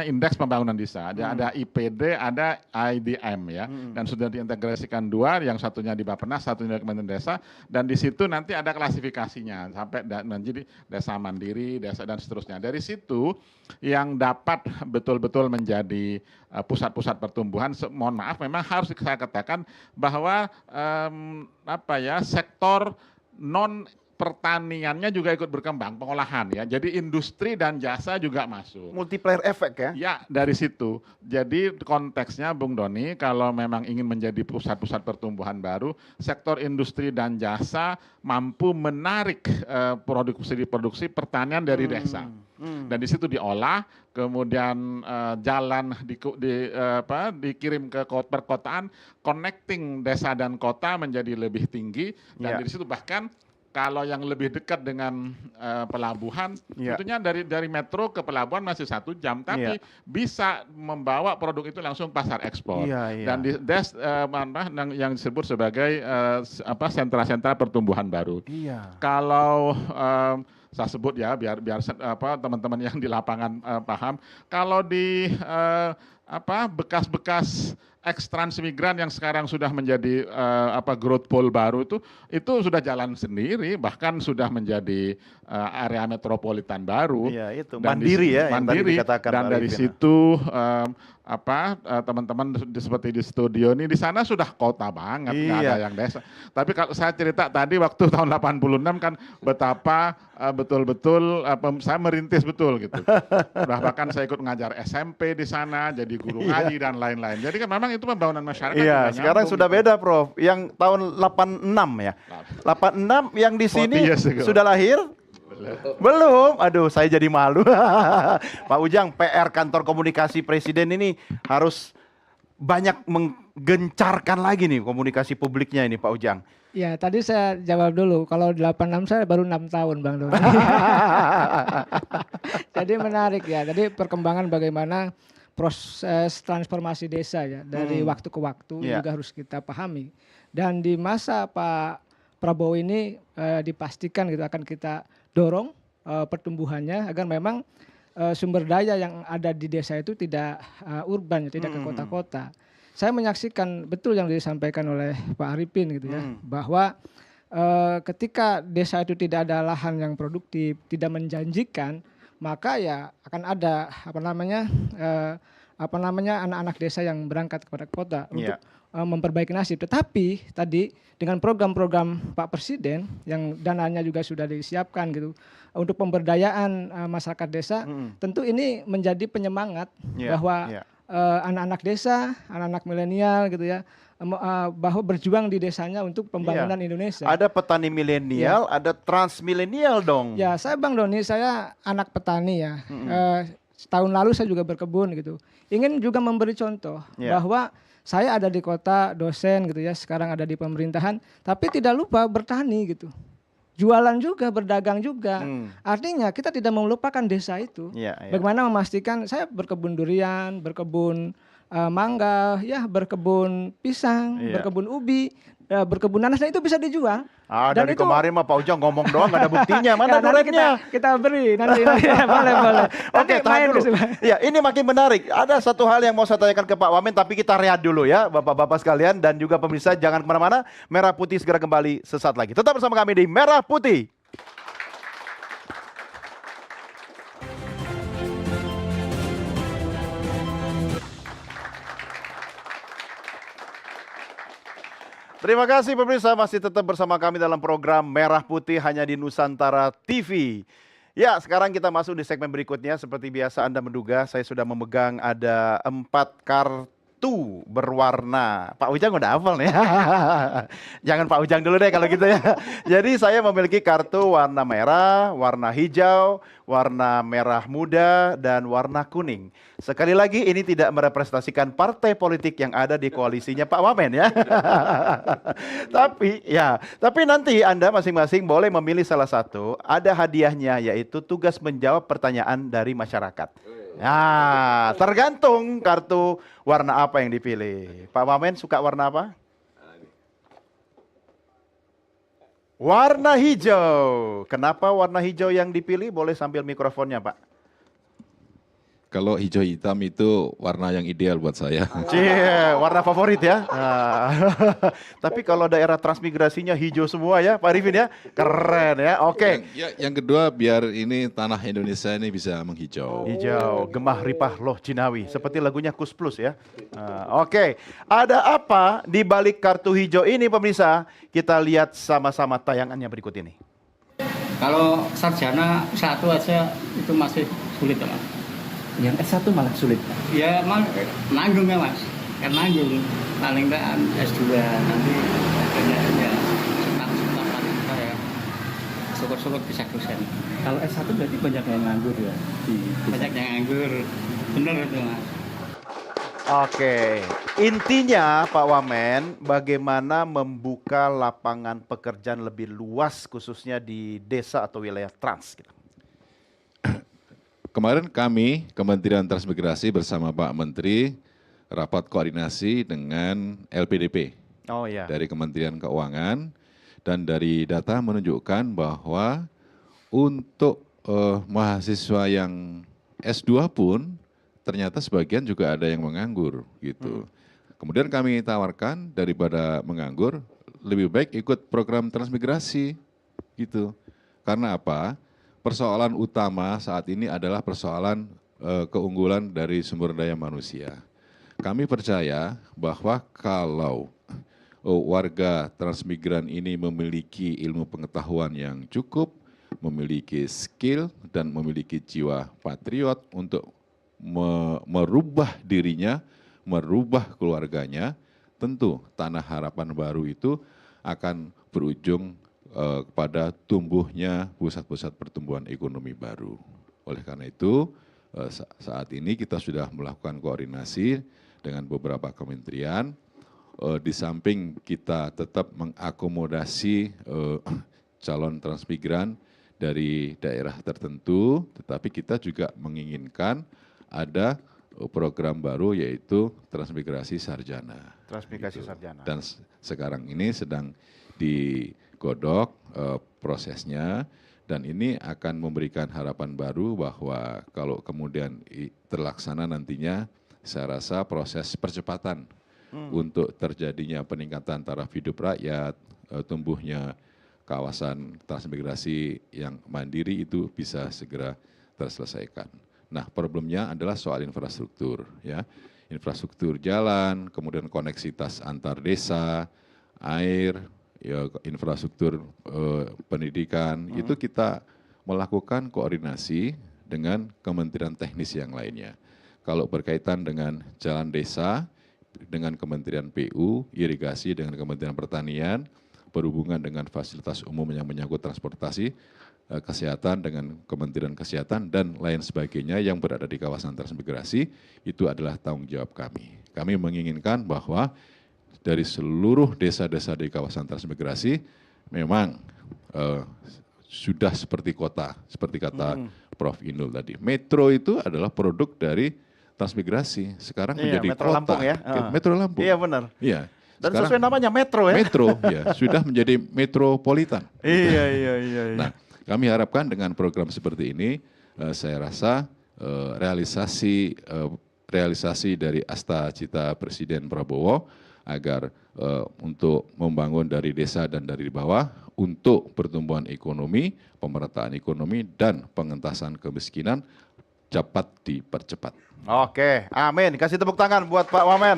indeks pembangunan desa. Ada IPD, ada IDM ya, dan sudah diintegrasikan dua, yang satunya di Bappenas, satunya di Kementerian Desa, dan di situ nanti ada klasifikasinya sampai menjadi desa mandiri, desa dan seterusnya. Dari situ yang dapat betul-betul menjadi pusat-pusat pertumbuhan, mohon maaf memang harus saya katakan bahwa sektor non pertaniannya juga ikut berkembang, pengolahan ya. Jadi industri dan jasa juga masuk. Multiplier efek ya? Ya, dari situ. Jadi konteksnya Bung Doni, kalau memang ingin menjadi pusat-pusat pertumbuhan baru, sektor industri dan jasa mampu menarik produksi pertanian dari desa. Dan di situ diolah, kemudian jalan dikirim ke perkotaan, connecting desa dan kota menjadi lebih tinggi, dan dari situ bahkan kalau yang lebih dekat dengan pelabuhan, tentunya dari metro ke pelabuhan masih 1 jam, tapi bisa membawa produk itu langsung pasar ekspor. Dan yang disebut sebagai sentra-sentra pertumbuhan baru. Kalau saya sebut ya, biar teman-teman yang di lapangan paham, kalau di bekas-bekas ex-transmigran yang sekarang sudah menjadi growth pool baru itu sudah jalan sendiri, bahkan sudah menjadi area metropolitan baru. Iya, itu mandiri ya, mandiri, yang tadi dikatakan. Dan dari situ teman-teman seperti di studio ini, di sana sudah kota banget, nggak ada yang desa. Tapi kalau saya cerita tadi waktu tahun 86 kan betapa betul-betul saya merintis betul gitu. Bahkan saya ikut mengajar SMP di sana, jadi guru ngaji dan lain-lain. Jadi kan memang itu pembangunan masyarakat. Iya, sekarang sudah beda, Prof. Yang tahun 86 ya. 86 yang di sini sudah lahir? Belum. Aduh, saya jadi malu. Pak Ujang, PR kantor komunikasi Presiden ini harus banyak menggencarkan lagi nih komunikasi publiknya ini, Pak Ujang. Ya, tadi saya jawab dulu. Kalau 86 saya baru 6 tahun, Bang Doni. Jadi menarik ya. Jadi perkembangan bagaimana proses transformasi desa ya dari waktu ke waktu juga harus kita pahami. Dan di masa Pak Prabowo ini dipastikan gitu akan kita dorong pertumbuhannya agar memang sumber daya yang ada di desa itu tidak urban, tidak ke kota-kota. Saya menyaksikan betul yang disampaikan oleh Pak Arifin gitu ya, bahwa ketika desa itu tidak ada lahan yang produktif, tidak menjanjikan, maka ya akan ada anak-anak desa yang berangkat kepada kota untuk memperbaiki nasib. Tetapi tadi dengan program-program Pak Presiden yang dananya juga sudah disiapkan gitu untuk pemberdayaan masyarakat desa, tentu ini menjadi penyemangat bahwa anak-anak desa, anak-anak milenial gitu ya, bahwa berjuang di desanya untuk pembangunan Indonesia. Ada petani milenial, ada transmilenial dong. Ya, saya Bang Doni, saya anak petani ya. Tahun lalu saya juga berkebun gitu. Ingin juga memberi contoh bahwa saya ada di kota dosen gitu ya, sekarang ada di pemerintahan, tapi tidak lupa bertani gitu. Jualan juga, berdagang juga. Artinya kita tidak melupakan desa itu. Bagaimana memastikan saya berkebun durian, berkebun mangga, ya berkebun pisang, berkebun ubi, berkebun nanas, dan itu bisa dijual. Dan dari itu, kemarin mah Pak Ujang ngomong doang gak ada buktinya. Mana durennya? Kita beri nanti boleh. Oke, tahan dulu. Ya, ini makin menarik. Ada satu hal yang mau saya tanyakan ke Pak Wamen, tapi kita rehat dulu ya, Bapak-bapak sekalian, dan juga pemirsa jangan kemana-mana. Merah Putih segera kembali sesaat lagi. Tetap bersama kami di Merah Putih. Terima kasih pemirsa, masih tetap bersama kami dalam program Merah Putih hanya di Nusantara TV. Ya, sekarang kita masuk di segmen berikutnya. Seperti biasa Anda menduga, saya sudah memegang ada 4 kartu berwarna. Pak Ujang udah hafal nih. Jangan Pak Ujang dulu deh kalau gitu ya. Jadi saya memiliki kartu warna merah, warna hijau, warna merah muda, dan warna kuning. Sekali lagi ini tidak merepresentasikan partai politik yang ada di koalisinya Pak Wamen ya. Tapi nanti Anda masing-masing boleh memilih salah satu. Ada hadiahnya yaitu tugas menjawab pertanyaan dari masyarakat. Nah, tergantung kartu warna apa yang dipilih. Pak Wamen suka warna apa? Warna hijau. Kenapa warna hijau yang dipilih? Boleh sambil mikrofonnya Pak. Kalau hijau hitam itu warna yang ideal buat saya. Warna favorit ya. Tapi kalau daerah transmigrasinya hijau semua ya, Pak Arifin ya, keren ya. Oke. Yang kedua biar ini tanah Indonesia ini bisa menghijau. Hijau, gemah ripah loh Cinawi, seperti lagunya Kus Plus ya. Oke. Ada apa di balik kartu hijau ini pemirsa? Kita lihat sama-sama tayangannya berikut ini. Kalau sarjana satu aja itu masih sulit ya Mas. Yang S1 malah sulit. Ya nanggung ya Mas, kan nanggung. Paling enggak S2 nanti ya setak ya. Syukur-syukur bisa dosen. Kalau S1 berarti banyak yang nganggur ya? Banyak yang nganggur, bener itu Mas. Oke, intinya Pak Wamen bagaimana membuka lapangan pekerjaan lebih luas khususnya di desa atau wilayah trans gitu. Kemarin kami, Kementerian Transmigrasi bersama Pak Menteri, rapat koordinasi dengan LPDP dari Kementerian Keuangan, dan dari data menunjukkan bahwa untuk mahasiswa yang S2 pun ternyata sebagian juga ada yang menganggur gitu. Kemudian kami tawarkan daripada menganggur, lebih baik ikut program transmigrasi gitu. Karena apa? Persoalan utama saat ini adalah persoalan keunggulan dari sumber daya manusia. Kami percaya bahwa kalau warga transmigran ini memiliki ilmu pengetahuan yang cukup, memiliki skill dan memiliki jiwa patriot untuk merubah dirinya, merubah keluarganya, tentu Tanah Harapan Baru itu akan berujung kepada tumbuhnya pusat-pusat pertumbuhan ekonomi baru. Oleh karena itu, saat ini kita sudah melakukan koordinasi dengan beberapa kementerian. Di samping kita tetap mengakomodasi calon transmigran dari daerah tertentu, tetapi kita juga menginginkan ada program baru yaitu transmigrasi sarjana. Transmigrasi sarjana. Dan sekarang ini sedang digodok prosesnya, dan ini akan memberikan harapan baru bahwa kalau kemudian terlaksana nantinya, saya rasa proses percepatan untuk terjadinya peningkatan taraf hidup rakyat, tumbuhnya kawasan transmigrasi yang mandiri itu bisa segera terselesaikan. Nah, problemnya adalah soal infrastruktur, ya, infrastruktur jalan, kemudian koneksitas antar desa, air, ya, infrastruktur pendidikan. Itu kita melakukan koordinasi dengan kementerian teknis yang lainnya. Kalau berkaitan dengan jalan desa, dengan Kementerian PU, irigasi dengan Kementerian Pertanian, berhubungan dengan fasilitas umum yang menyangkut transportasi, kesehatan dengan Kementerian Kesehatan dan lain sebagainya yang berada di kawasan transmigrasi, itu adalah tanggung jawab kami. Kami menginginkan bahwa dari seluruh desa-desa di kawasan transmigrasi memang sudah seperti kota, seperti kata Prof. Inul tadi. Metro itu adalah produk dari transmigrasi, sekarang menjadi Metro kota. Lampung ya. Metro Lampung. Iya benar. Iya. Dan Sekarang sesuai namanya Metro ya. Metro, ya, sudah menjadi metropolitan. Iya. Nah, kami harapkan dengan program seperti ini, saya rasa realisasi dari asta cita Presiden Prabowo agar untuk membangun dari desa dan dari bawah untuk pertumbuhan ekonomi, pemerataan ekonomi, dan pengentasan kemiskinan dapat dipercepat. Oke, amin. Kasih tepuk tangan buat Pak Wamen.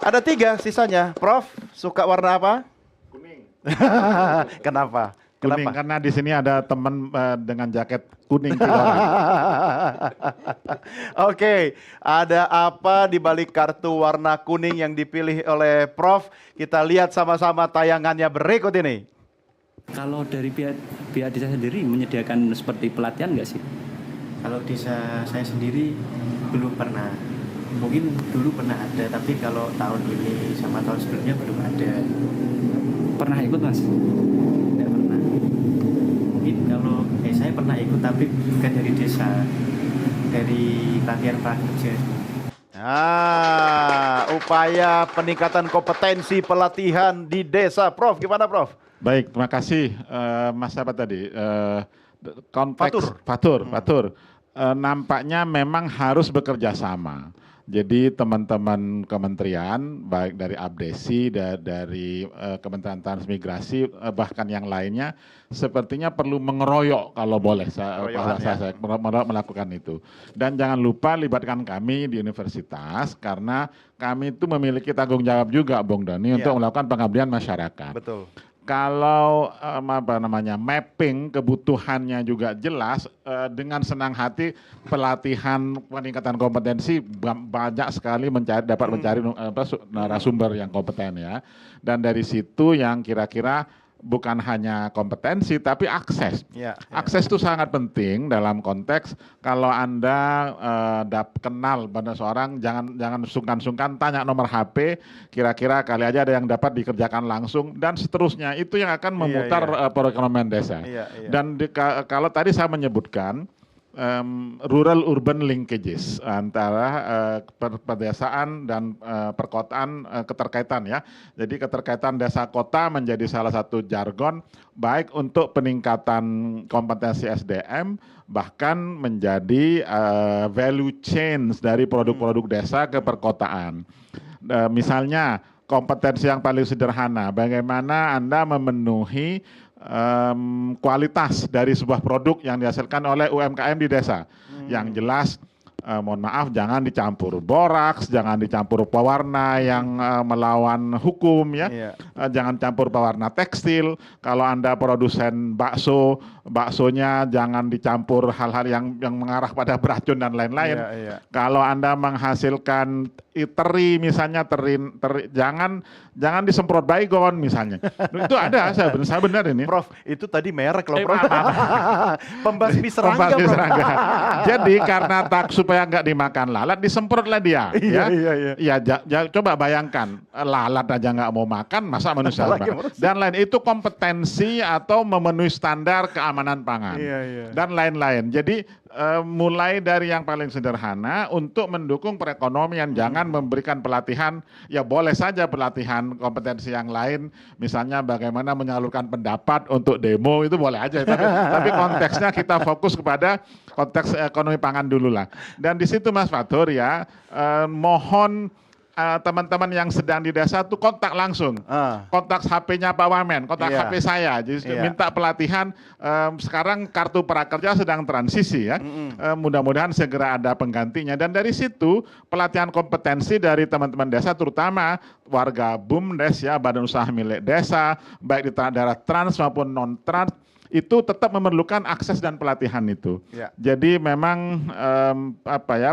Ada 3 sisanya. Prof, suka warna apa? Kuning. Kenapa? Kuning Kenapa? karena di sini ada teman dengan jaket kuning 3 orang. Oke, ada apa di balik kartu warna kuning yang dipilih oleh Prof? Kita lihat sama-sama tayangannya berikut ini. Kalau dari pihak desa sendiri menyediakan seperti pelatihan nggak sih? Kalau desa saya sendiri belum pernah. Mungkin dulu pernah ada, tapi kalau tahun ini sama tahun sebelumnya belum ada. Pernah ikut Mas? Tidak pernah. Mungkin kalau saya pernah ikut, tapi bukan dari desa, dari pelatihan prakerja. Upaya peningkatan kompetensi pelatihan di desa. Prof, gimana Prof? Baik, terima kasih Mas apa tadi? Konteks Fatur. Nampaknya memang harus bekerja sama. Jadi teman-teman kementerian, baik dari Abdesi, dari Kementerian Transmigrasi, bahkan yang lainnya, sepertinya perlu mengeroyok kalau boleh saya melakukan itu. Dan jangan lupa libatkan kami di universitas, karena kami itu memiliki tanggung jawab juga, Bung Doni, untuk melakukan pengabdian masyarakat. Betul. Kalau mapping kebutuhannya juga jelas, dengan senang hati pelatihan peningkatan kompetensi banyak sekali dapat mencari narasumber yang kompeten ya. Dan dari situ yang kira-kira bukan hanya kompetensi tapi akses. Akses itu sangat penting dalam konteks kalau Anda kenal pada seorang, jangan sungkan-sungkan tanya nomor HP, kira-kira kali aja ada yang dapat dikerjakan langsung dan seterusnya. Itu yang akan memutar perekonomian desa. Dan kalau tadi saya menyebutkan rural urban linkages antara pedesaan dan perkotaan, keterkaitan ya. Jadi keterkaitan desa kota menjadi salah satu jargon baik untuk peningkatan kompetensi SDM, bahkan menjadi value chain dari produk-produk desa ke perkotaan. Misalnya kompetensi yang paling sederhana, bagaimana Anda memenuhi kualitas dari sebuah produk yang dihasilkan oleh UMKM di desa. Yang jelas, mohon maaf, jangan dicampur boraks, jangan dicampur pewarna yang melawan hukum ya. Jangan campur pewarna tekstil. Kalau Anda produsen baksonya jangan dicampur hal-hal yang mengarah pada beracun dan lain-lain. Kalau Anda menghasilkan teri misalnya, jangan disemprot baygon misalnya. Itu ada, saya benar ini. Prof, itu tadi merek loh Prof. Pembasmi serangga. Jadi karena supaya nggak dimakan lalat, disemprotlah dia. Coba bayangkan, lalat aja nggak mau makan, masa manusia makan. Dan lain itu kompetensi atau memenuhi standar keamanan pangan. Dan lain-lain. Jadi mulai dari yang paling sederhana untuk mendukung perekonomian, jangan memberikan pelatihan, ya boleh saja pelatihan kompetensi yang lain, misalnya bagaimana menyalurkan pendapat untuk demo, itu boleh aja, tapi konteksnya kita fokus kepada konteks ekonomi pangan dulu lah. Dan di situ Mas Fatur ya, mohon teman-teman yang sedang di desa tuh kontak langsung, kontak HP-nya Pak Wamen, kontak HP saya, jadi minta pelatihan. Sekarang kartu prakerja sedang transisi ya, mudah-mudahan segera ada penggantinya. Dan dari situ pelatihan kompetensi dari teman-teman desa, terutama warga BUMDes ya, badan usaha milik desa, baik di daerah trans maupun non trans, itu tetap memerlukan akses dan pelatihan itu. Ya. Jadi memang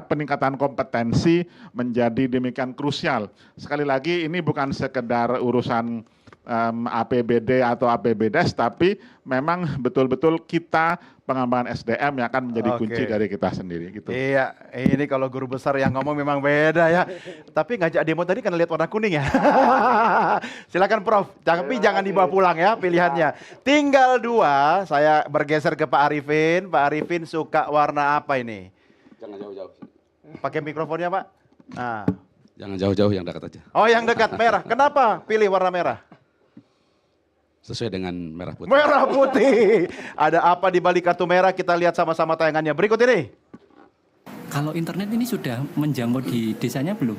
peningkatan kompetensi menjadi demikian krusial. Sekali lagi ini bukan sekedar urusan APBD atau APBDes, tapi memang betul-betul kita pengembangan SDM yang akan menjadi kunci dari kita sendiri. Gitu. Iya, ini kalau guru besar yang ngomong memang beda ya. Tapi ngajak demo tadi kan lihat warna kuning ya. Silakan Prof, tapi jangan dibawa pulang ya pilihannya. Tinggal 2, saya bergeser ke Pak Arifin. Pak Arifin suka warna apa ini? Jangan jauh-jauh. Pakai mikrofonnya Pak. Nah. Jangan jauh-jauh, yang dekat aja. Oh yang dekat, merah. Kenapa pilih warna merah? Sesuai dengan merah putih. Merah putih. Ada apa di balik kartu merah? Kita lihat sama-sama tayangannya berikut ini. Kalau internet ini sudah menjangkau di desanya belum?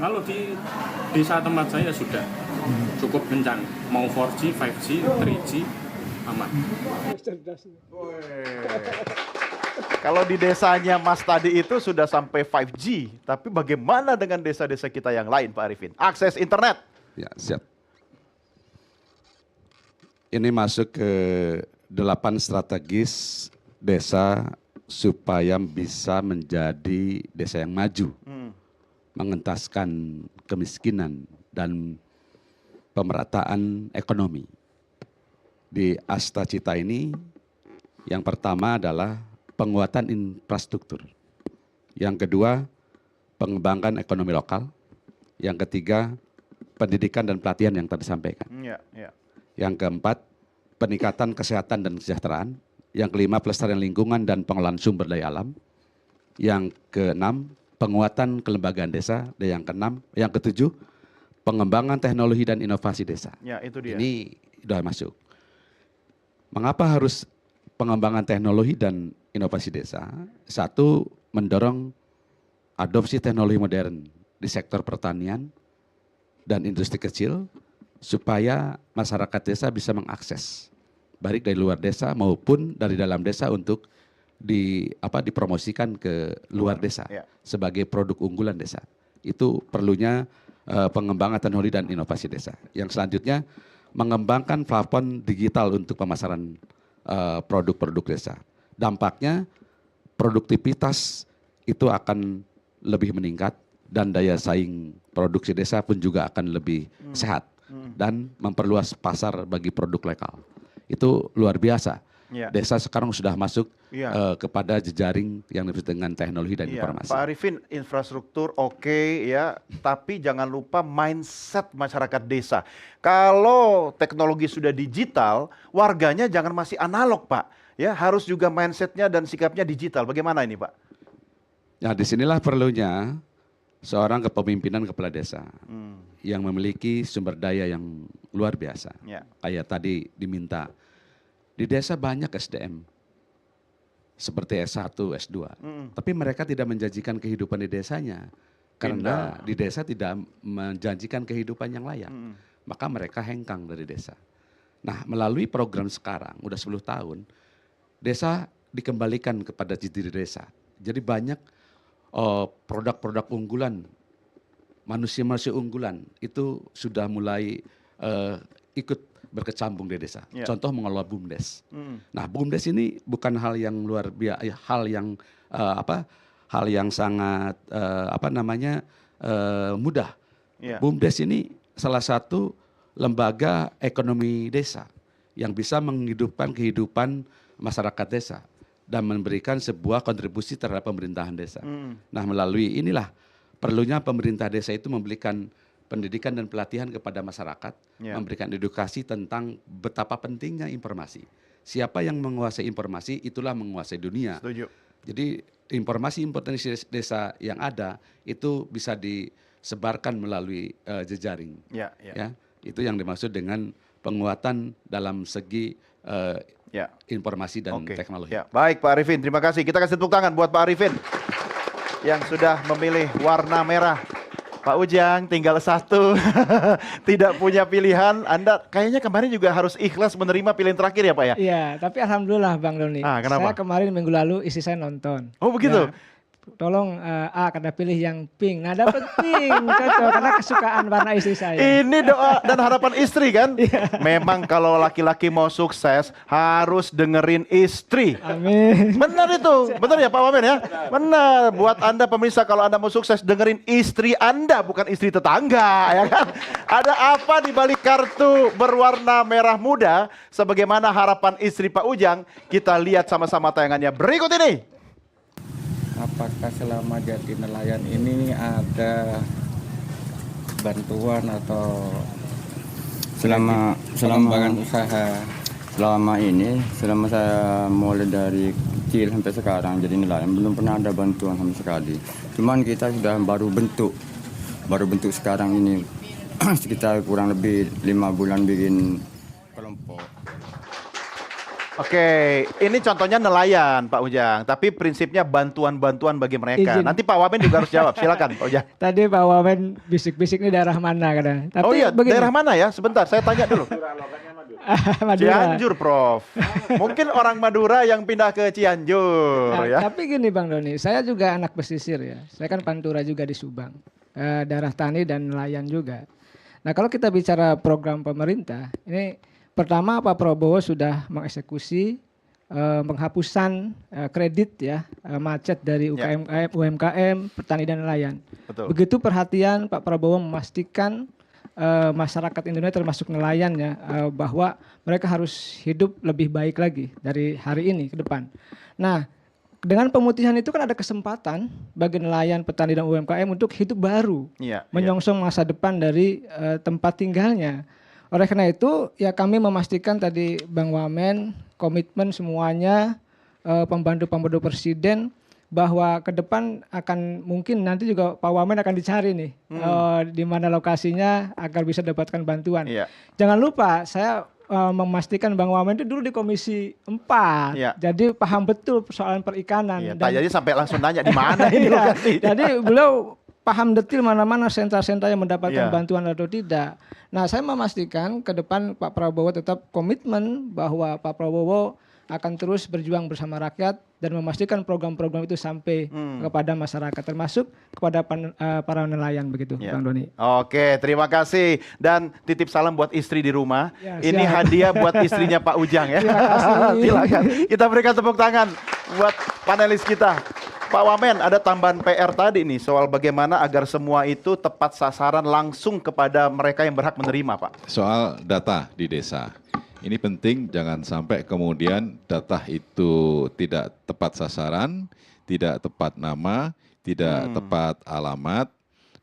Kalau di desa tempat saya sudah cukup kencang. Mau 4G, 5G, 3G, aman. Kalau di desanya Mas tadi itu sudah sampai 5G. Tapi bagaimana dengan desa-desa kita yang lain Pak Arifin? Akses internet. Ya, siap. Ini masuk ke 8 strategis desa supaya bisa menjadi desa yang maju, mengentaskan kemiskinan dan pemerataan ekonomi. Di Asta Cita ini, yang pertama adalah penguatan infrastruktur. Yang kedua, pengembangan ekonomi lokal. Yang ketiga, pendidikan dan pelatihan yang tadi disampaikan. Yang keempat, peningkatan kesehatan dan kesejahteraan. Yang kelima, pelestarian lingkungan dan pengelolaan sumber daya alam. Yang keenam, penguatan kelembagaan desa. Dan yang ketujuh, pengembangan teknologi dan inovasi desa. Ya, itu dia. Ini sudah masuk. Mengapa harus pengembangan teknologi dan inovasi desa? Satu, mendorong adopsi teknologi modern di sektor pertanian dan industri kecil, supaya masyarakat desa bisa mengakses baik dari luar desa maupun dari dalam desa untuk dipromosikan ke luar desa sebagai produk unggulan desa. Itu perlunya pengembangan teknologi dan inovasi desa. Yang selanjutnya, mengembangkan platform digital untuk pemasaran produk-produk desa. Dampaknya produktivitas itu akan lebih meningkat dan daya saing produksi desa pun juga akan lebih sehat. Dan memperluas pasar bagi produk lokal. Itu luar biasa. Desa sekarang sudah masuk kepada jejaring yang disebut dengan teknologi dan informasi. Pak Arifin, infrastruktur oke, ya, tapi jangan lupa mindset masyarakat desa. Kalau teknologi sudah digital, warganya jangan masih analog Pak. Ya, harus juga mindsetnya dan sikapnya digital. Bagaimana ini Pak? Ya, disinilah perlunya seorang kepemimpinan kepala desa yang memiliki sumber daya yang luar biasa. Kayak tadi diminta, di desa banyak SDM, seperti S1, S2. Tapi mereka tidak menjanjikan kehidupan di desanya, karena di desa tidak menjanjikan kehidupan yang layak. Maka mereka hengkang dari desa. Nah, melalui program sekarang, udah 10 tahun, desa dikembalikan kepada diri desa. Jadi banyak produk-produk unggulan, manusia-manusia unggulan itu sudah mulai ikut berkecimpung di desa. Contoh mengelola BUMDes. Nah, BUMDes ini bukan hal yang luar biasa, hal yang sangat mudah. BUMDes ini salah satu lembaga ekonomi desa yang bisa menghidupkan kehidupan masyarakat desa dan memberikan sebuah kontribusi terhadap pemerintahan desa. Nah, melalui inilah perlunya pemerintah desa itu memberikan pendidikan dan pelatihan kepada masyarakat, memberikan edukasi tentang betapa pentingnya informasi. Siapa yang menguasai informasi, itulah menguasai dunia. Setuju. Jadi informasi desa yang ada itu bisa disebarkan melalui jejaring. Ya, itu yang dimaksud dengan penguatan dalam segi informasi dan teknologi. Baik Pak Arifin, terima kasih. Kita kasih tepuk tangan buat Pak Arifin yang sudah memilih warna merah. Pak Ujang tinggal satu, tidak punya pilihan. Anda kayaknya kemarin juga harus ikhlas menerima pilihan terakhir ya Pak ya? Iya, tapi alhamdulillah Bang Doni. Kenapa? Saya kemarin minggu lalu istri saya nonton. Oh begitu? Ya, tolong A karena pilih yang pink. Nah dapat pink, cocok karena kesukaan warna istri saya. Ini doa dan harapan istri kan? Memang kalau laki-laki mau sukses harus dengerin istri. Amin. Benar itu, benar ya Pak Wamen ya? Benar, buat Anda pemirsa kalau Anda mau sukses dengerin istri Anda bukan istri tetangga ya kan? Ada apa di balik kartu berwarna merah muda sebagaimana harapan istri Pak Ujang? Kita lihat sama-sama tayangannya berikut ini. Apakah selama jadi nelayan ini ada bantuan atau selama usaha? Selama saya mulai dari kecil sampai sekarang jadi nelayan belum pernah ada bantuan sama sekali. Cuman kita sudah baru bentuk sekarang ini sekitar kurang lebih 5 bulan bikin kelompok. Oke, ini contohnya nelayan Pak Ujang, tapi prinsipnya bantuan-bantuan bagi mereka. Izin. Nanti Pak Wamen juga harus jawab, silakan Pak Ujang. Tadi Pak Wamen bisik-bisik ini daerah mana kadang. Tapi Oh iya, begini. daerah mana ya? Sebentar, saya tanya dulu. Madura. Cianjur, Prof. Mungkin orang Madura yang pindah ke Cianjur Nah, ya. tapi gini Bang Doni, saya juga anak pesisir ya. Saya kan Pantura juga di Subang, daerah tani dan nelayan juga. Nah kalau kita bicara program pemerintah, ini pertama Pak Prabowo sudah mengeksekusi penghapusan kredit ya macet dari UMKM, petani dan nelayan. Betul. Begitu perhatian Pak Prabowo memastikan masyarakat Indonesia termasuk nelayan ya bahwa mereka harus hidup lebih baik lagi dari hari ini ke depan. Nah, dengan pemutihan itu kan ada kesempatan bagi nelayan, petani dan UMKM untuk hidup baru, menyongsong masa depan dari tempat tinggalnya. Oleh karena itu ya kami memastikan tadi Bang Wamen komitmen semuanya pembantu-pembantu presiden bahwa ke depan akan mungkin nanti juga Pak Wamen akan dicari nih di mana lokasinya agar bisa dapatkan bantuan. Jangan lupa saya memastikan Bang Wamen itu dulu di Komisi 4. Jadi paham betul persoalan perikanan. Jadi sampai langsung nanya di mana ini lokasi. Jadi beliau paham detil mana-mana sentra-sentra yang mendapatkan bantuan atau tidak. Nah, saya memastikan ke depan Pak Prabowo tetap komitmen bahwa Pak Prabowo akan terus berjuang bersama rakyat dan memastikan program-program itu sampai kepada masyarakat, termasuk kepada para nelayan begitu, Bang Doni. Oke, terima kasih dan titip salam buat istri di rumah. Ini siap. hadiah buat istrinya Pak Ujang ya. Terima kasih. Silakan. Kita berikan tepuk tangan buat panelis kita. Pak Wamen, ada tambahan PR tadi nih soal bagaimana agar semua itu tepat sasaran langsung kepada mereka yang berhak menerima, Pak. Soal data di desa. Ini penting, jangan sampai kemudian data itu tidak tepat sasaran, tidak tepat nama, tidak tepat alamat,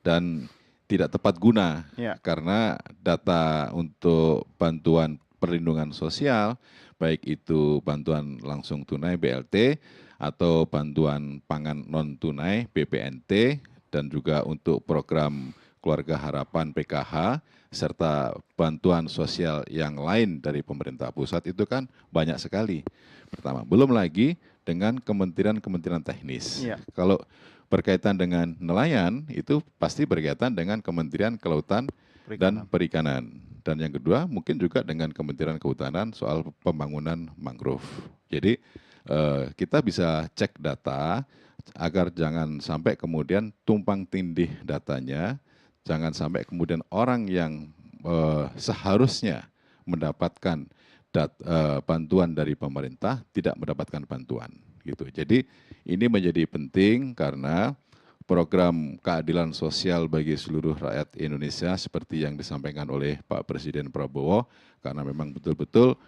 dan tidak tepat guna. Karena data untuk bantuan perlindungan sosial, baik itu bantuan langsung tunai BLT, atau bantuan pangan non-tunai BPNT, dan juga untuk program Keluarga Harapan PKH, serta bantuan sosial yang lain dari pemerintah pusat itu kan banyak sekali. Pertama, belum lagi dengan kementerian-kementerian teknis. Kalau berkaitan dengan nelayan, itu pasti berkaitan dengan Kementerian Kelautan dan Perikanan. Dan yang kedua, mungkin juga dengan Kementerian Kehutanan soal pembangunan mangrove. Jadi, kita bisa cek data agar jangan sampai kemudian tumpang tindih datanya, jangan sampai kemudian orang yang seharusnya mendapatkan bantuan dari pemerintah tidak mendapatkan bantuan gitu. Jadi ini menjadi penting karena program keadilan sosial bagi seluruh rakyat Indonesia seperti yang disampaikan oleh Pak Presiden Prabowo, karena memang betul-betul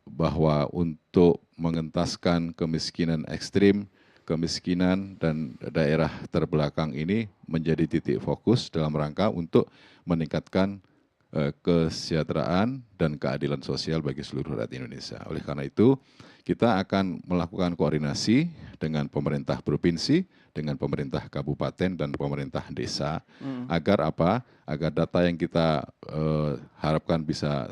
bahwa untuk mengentaskan kemiskinan ekstrim, kemiskinan dan daerah terbelakang ini menjadi titik fokus dalam rangka untuk meningkatkan kesejahteraan dan keadilan sosial bagi seluruh rakyat Indonesia. Oleh karena itu, kita akan melakukan koordinasi dengan pemerintah provinsi, dengan pemerintah kabupaten dan pemerintah desa, agar apa? Agar data yang kita harapkan bisa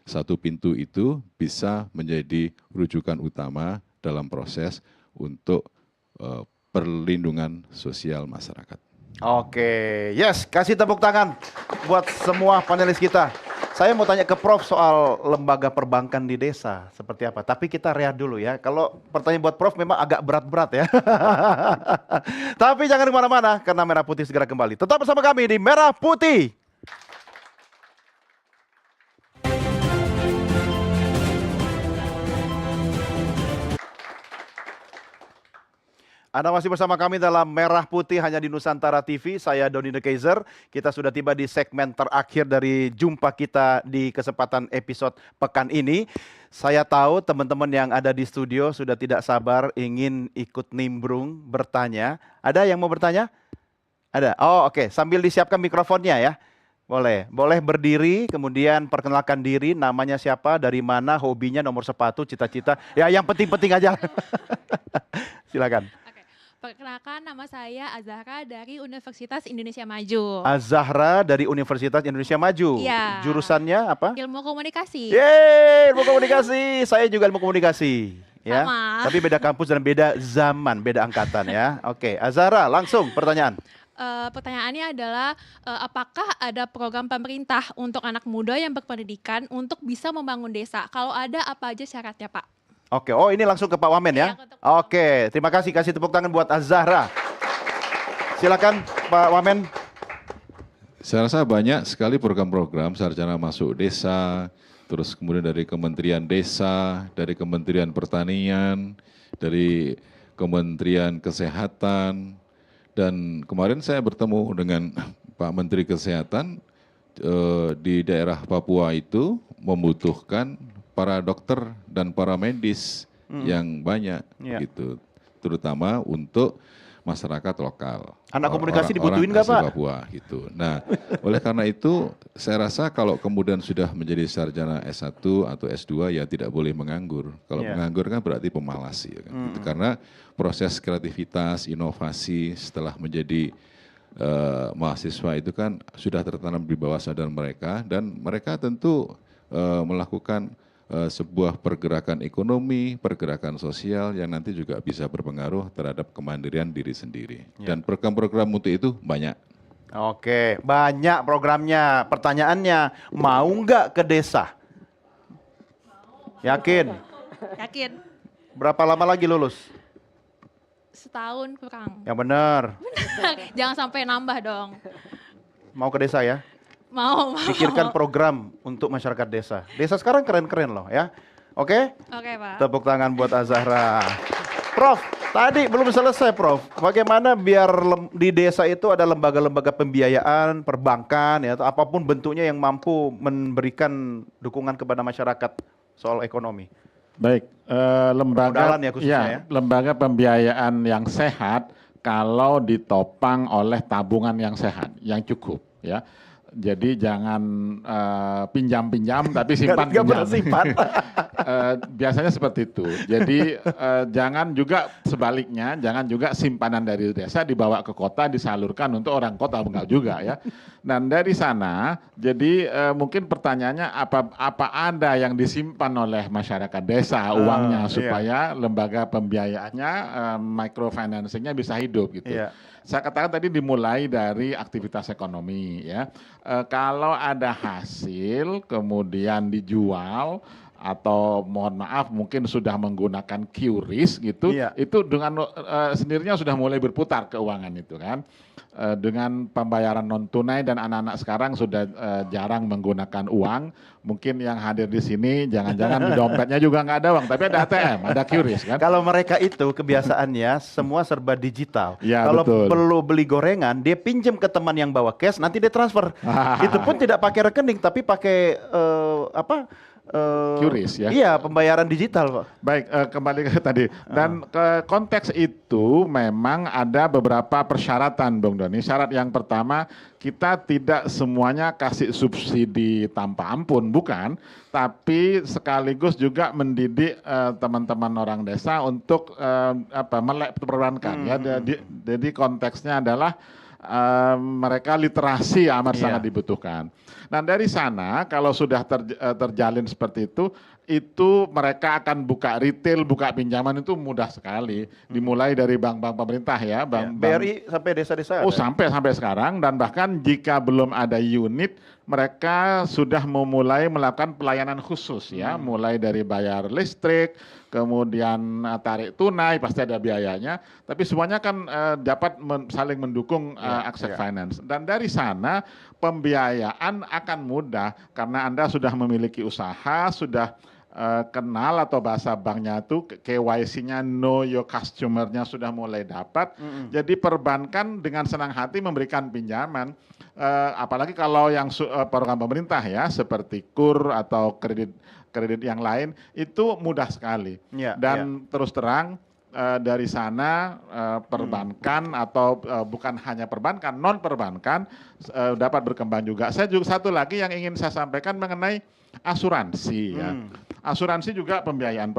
satu pintu itu bisa menjadi rujukan utama dalam proses untuk perlindungan sosial masyarakat. Oke, yes, kasih tepuk tangan buat semua panelis kita. Saya mau tanya ke Prof soal lembaga perbankan di desa seperti apa. Tapi kita rehat dulu ya. Kalau pertanyaan buat Prof memang agak berat-berat ya. Tapi jangan kemana-mana karena Merah Putih segera kembali. Tetap bersama kami di Merah Putih. Anda masih bersama kami dalam Merah Putih hanya di Nusantara TV. Saya Doni The Kaiser. Kita sudah tiba di segmen terakhir dari jumpa kita di kesempatan episode pekan ini. Saya tahu teman-teman yang ada di studio sudah tidak sabar ingin ikut nimbrung bertanya. Ada yang mau bertanya? Ada? Oh oke, sambil disiapkan mikrofonnya ya. Boleh berdiri, kemudian perkenalkan diri, namanya siapa, dari mana, hobinya, nomor sepatu, cita-cita. Ya yang penting-penting aja. Silakan. Perkenalkan, nama saya Azahra dari Universitas Indonesia Maju. Azahra dari Universitas Indonesia Maju. Iya. Jurusannya apa? Ilmu komunikasi. Yeay, ilmu komunikasi. Saya juga ilmu komunikasi. Ya. Sama. Tapi beda kampus dan beda zaman, beda angkatan ya. Oke, Azahra, langsung pertanyaan. Pertanyaannya adalah apakah ada program pemerintah untuk anak muda yang berpendidikan untuk bisa membangun desa? Kalau ada, apa aja syaratnya, Pak? Oke, oh ini langsung ke Pak Wamen ya? Oke, terima kasih. Kasih tepuk tangan buat Azahra. Silakan Pak Wamen. Saya rasa banyak sekali program-program sarjana masuk desa, terus kemudian dari Kementerian Desa, dari Kementerian Pertanian, dari Kementerian Kesehatan, dan kemarin saya bertemu dengan Pak Menteri Kesehatan di daerah Papua itu membutuhkan para dokter dan para medis yang banyak gitu, terutama untuk masyarakat lokal. Anak komunikasi dibutuhin nggak Pak? Papua gitu. Nah, oleh karena itu saya rasa kalau kemudian sudah menjadi sarjana S1 atau S2 ya tidak boleh menganggur. Kalau menganggur kan berarti pemalas ya kan. Gitu. Karena proses kreativitas, inovasi setelah menjadi mahasiswa itu kan sudah tertanam di bawah sadar mereka, dan mereka tentu melakukan sebuah pergerakan ekonomi, pergerakan sosial yang nanti juga bisa berpengaruh terhadap kemandirian diri sendiri. Dan program-program untuk itu banyak. Oke, banyak programnya. Pertanyaannya, mau nggak ke desa? Yakin? Yakin. Berapa lama lagi lulus? Setahun kurang. Yang benar. Jangan sampai nambah dong. Mau ke desa ya? Mau. Pikirkan program untuk masyarakat desa. Desa sekarang keren-keren loh ya. Oke? Oke, Pak. Tepuk tangan buat Azahra. Prof, tadi belum selesai Prof. Bagaimana biar di desa itu ada lembaga-lembaga pembiayaan, perbankan ya, atau apapun bentuknya yang mampu memberikan dukungan kepada masyarakat soal ekonomi. Baik, lembaga ya khususnya ya. Lembaga pembiayaan yang sehat kalau ditopang oleh tabungan yang sehat, yang cukup ya. Jadi jangan pinjam-pinjam tapi simpan-pinjam. Biasanya seperti itu. Jadi jangan juga sebaliknya, jangan juga simpanan dari desa dibawa ke kota disalurkan untuk orang kota, enggak juga ya. Dan dari sana, jadi mungkin pertanyaannya apa ada yang disimpan oleh masyarakat desa uangnya supaya lembaga pembiayaannya, microfinancingnya bisa hidup gitu. Saya katakan tadi dimulai dari aktivitas ekonomi ya. Kalau ada hasil kemudian dijual atau mohon maaf mungkin sudah menggunakan QRIS gitu, itu dengan sendirinya sudah mulai berputar keuangan itu kan. Dengan pembayaran non tunai dan anak-anak sekarang sudah jarang menggunakan uang. Mungkin yang hadir di sini jangan-jangan di dompetnya juga nggak ada uang, tapi ada ATM, ada QRIS kan. Kalau mereka itu kebiasaannya semua serba digital. Ya, kalau betul. perlu beli gorengan, dia pinjam ke teman yang bawa cash, nanti dia transfer. Itu pun tidak pakai rekening, tapi pakai QRIS ya. Iya, pembayaran digital, Pak. Baik, kembali ke tadi. Dan ke konteks itu memang ada beberapa persyaratan, Bung Doni. Syarat yang pertama, kita tidak semuanya kasih subsidi tanpa ampun, bukan. Tapi sekaligus juga mendidik teman-teman orang desa untuk melek perbankan. Ya, jadi konteksnya adalah mereka literasi amat sangat dibutuhkan. Nah dari sana kalau sudah terjalin seperti itu, itu mereka akan buka retail, buka pinjaman itu mudah sekali. Dimulai dari bank-bank pemerintah ya, BRI sampai desa-desa. Oh, sampai sekarang, dan bahkan jika belum ada unit, mereka sudah memulai melakukan pelayanan khusus ya, mulai dari bayar listrik, kemudian tarik tunai, pasti ada biayanya, tapi semuanya kan dapat saling mendukung Access Finance. Dan dari sana pembiayaan akan mudah karena Anda sudah memiliki usaha, sudah kenal atau bahasa banknya itu KYC-nya, know your customer-nya sudah mulai dapat. Jadi perbankan dengan senang hati memberikan pinjaman, apalagi kalau yang program pemerintah ya seperti KUR atau kredit yang lain itu mudah sekali. Dan terus terang dari sana perbankan atau bukan hanya perbankan, non perbankan dapat berkembang juga. Saya juga satu lagi yang ingin saya sampaikan mengenai asuransi ya. Asuransi juga pembiayaan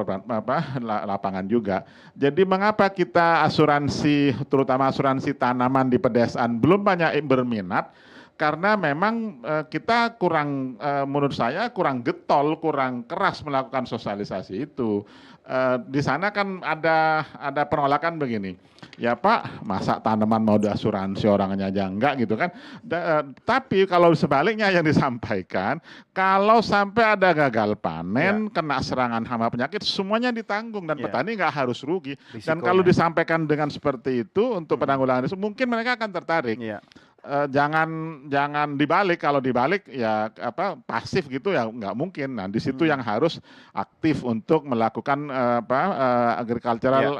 lapangan juga. Jadi mengapa kita asuransi, terutama asuransi tanaman di pedesaan belum banyak berminat? Karena memang kita kurang, menurut saya kurang getol, kurang keras melakukan sosialisasi itu. Di sana kan ada penolakan begini, ya Pak, masa tanaman mau diasuransi orangnya aja enggak gitu kan. Tapi kalau sebaliknya yang disampaikan, kalau sampai ada gagal panen, kena serangan hama penyakit, semuanya ditanggung dan petani nggak harus rugi. Dan kalau disampaikan dengan seperti itu untuk penanggulangan itu, mungkin mereka akan tertarik. Jangan dibalik, kalau dibalik ya pasif gitu ya nggak mungkin. Nah di situ yang harus aktif untuk melakukan agricultural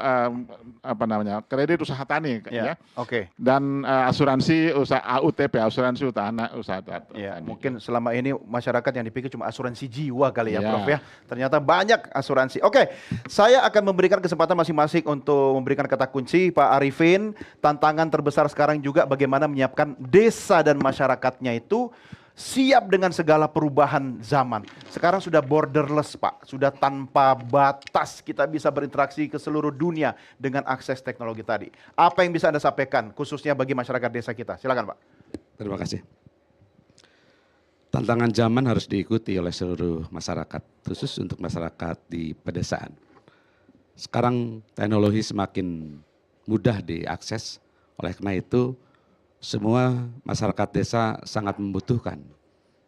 kredit usaha tani ya. Dan asuransi usaha AUTP, asuransi usaha tani. Mungkin selama ini masyarakat yang dipikir cuma asuransi jiwa kali ya Prof ya. Ternyata banyak asuransi. Saya akan memberikan kesempatan masing-masing untuk memberikan kata kunci. Pak Arifin, tantangan terbesar sekarang juga bagaimana menyiapkan desa dan masyarakatnya itu siap dengan segala perubahan zaman. Sekarang sudah borderless Pak, sudah tanpa batas, kita bisa berinteraksi ke seluruh dunia dengan akses teknologi tadi. Apa yang bisa Anda sampaikan khususnya bagi masyarakat desa kita? Silakan Pak. Terima kasih. Tantangan zaman harus diikuti oleh seluruh masyarakat, khusus untuk masyarakat di pedesaan. Sekarang teknologi semakin mudah diakses, oleh karena itu semua masyarakat desa sangat membutuhkan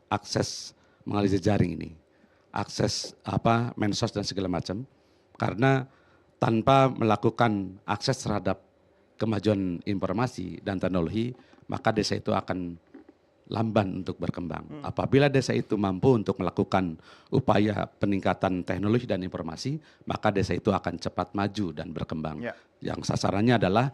akses melalui jejaring ini, akses medsos dan segala macam, karena tanpa melakukan akses terhadap kemajuan informasi dan teknologi, maka desa itu akan lamban untuk berkembang. Apabila desa itu mampu untuk melakukan upaya peningkatan teknologi dan informasi, maka desa itu akan cepat maju dan berkembang. Yang sasarannya adalah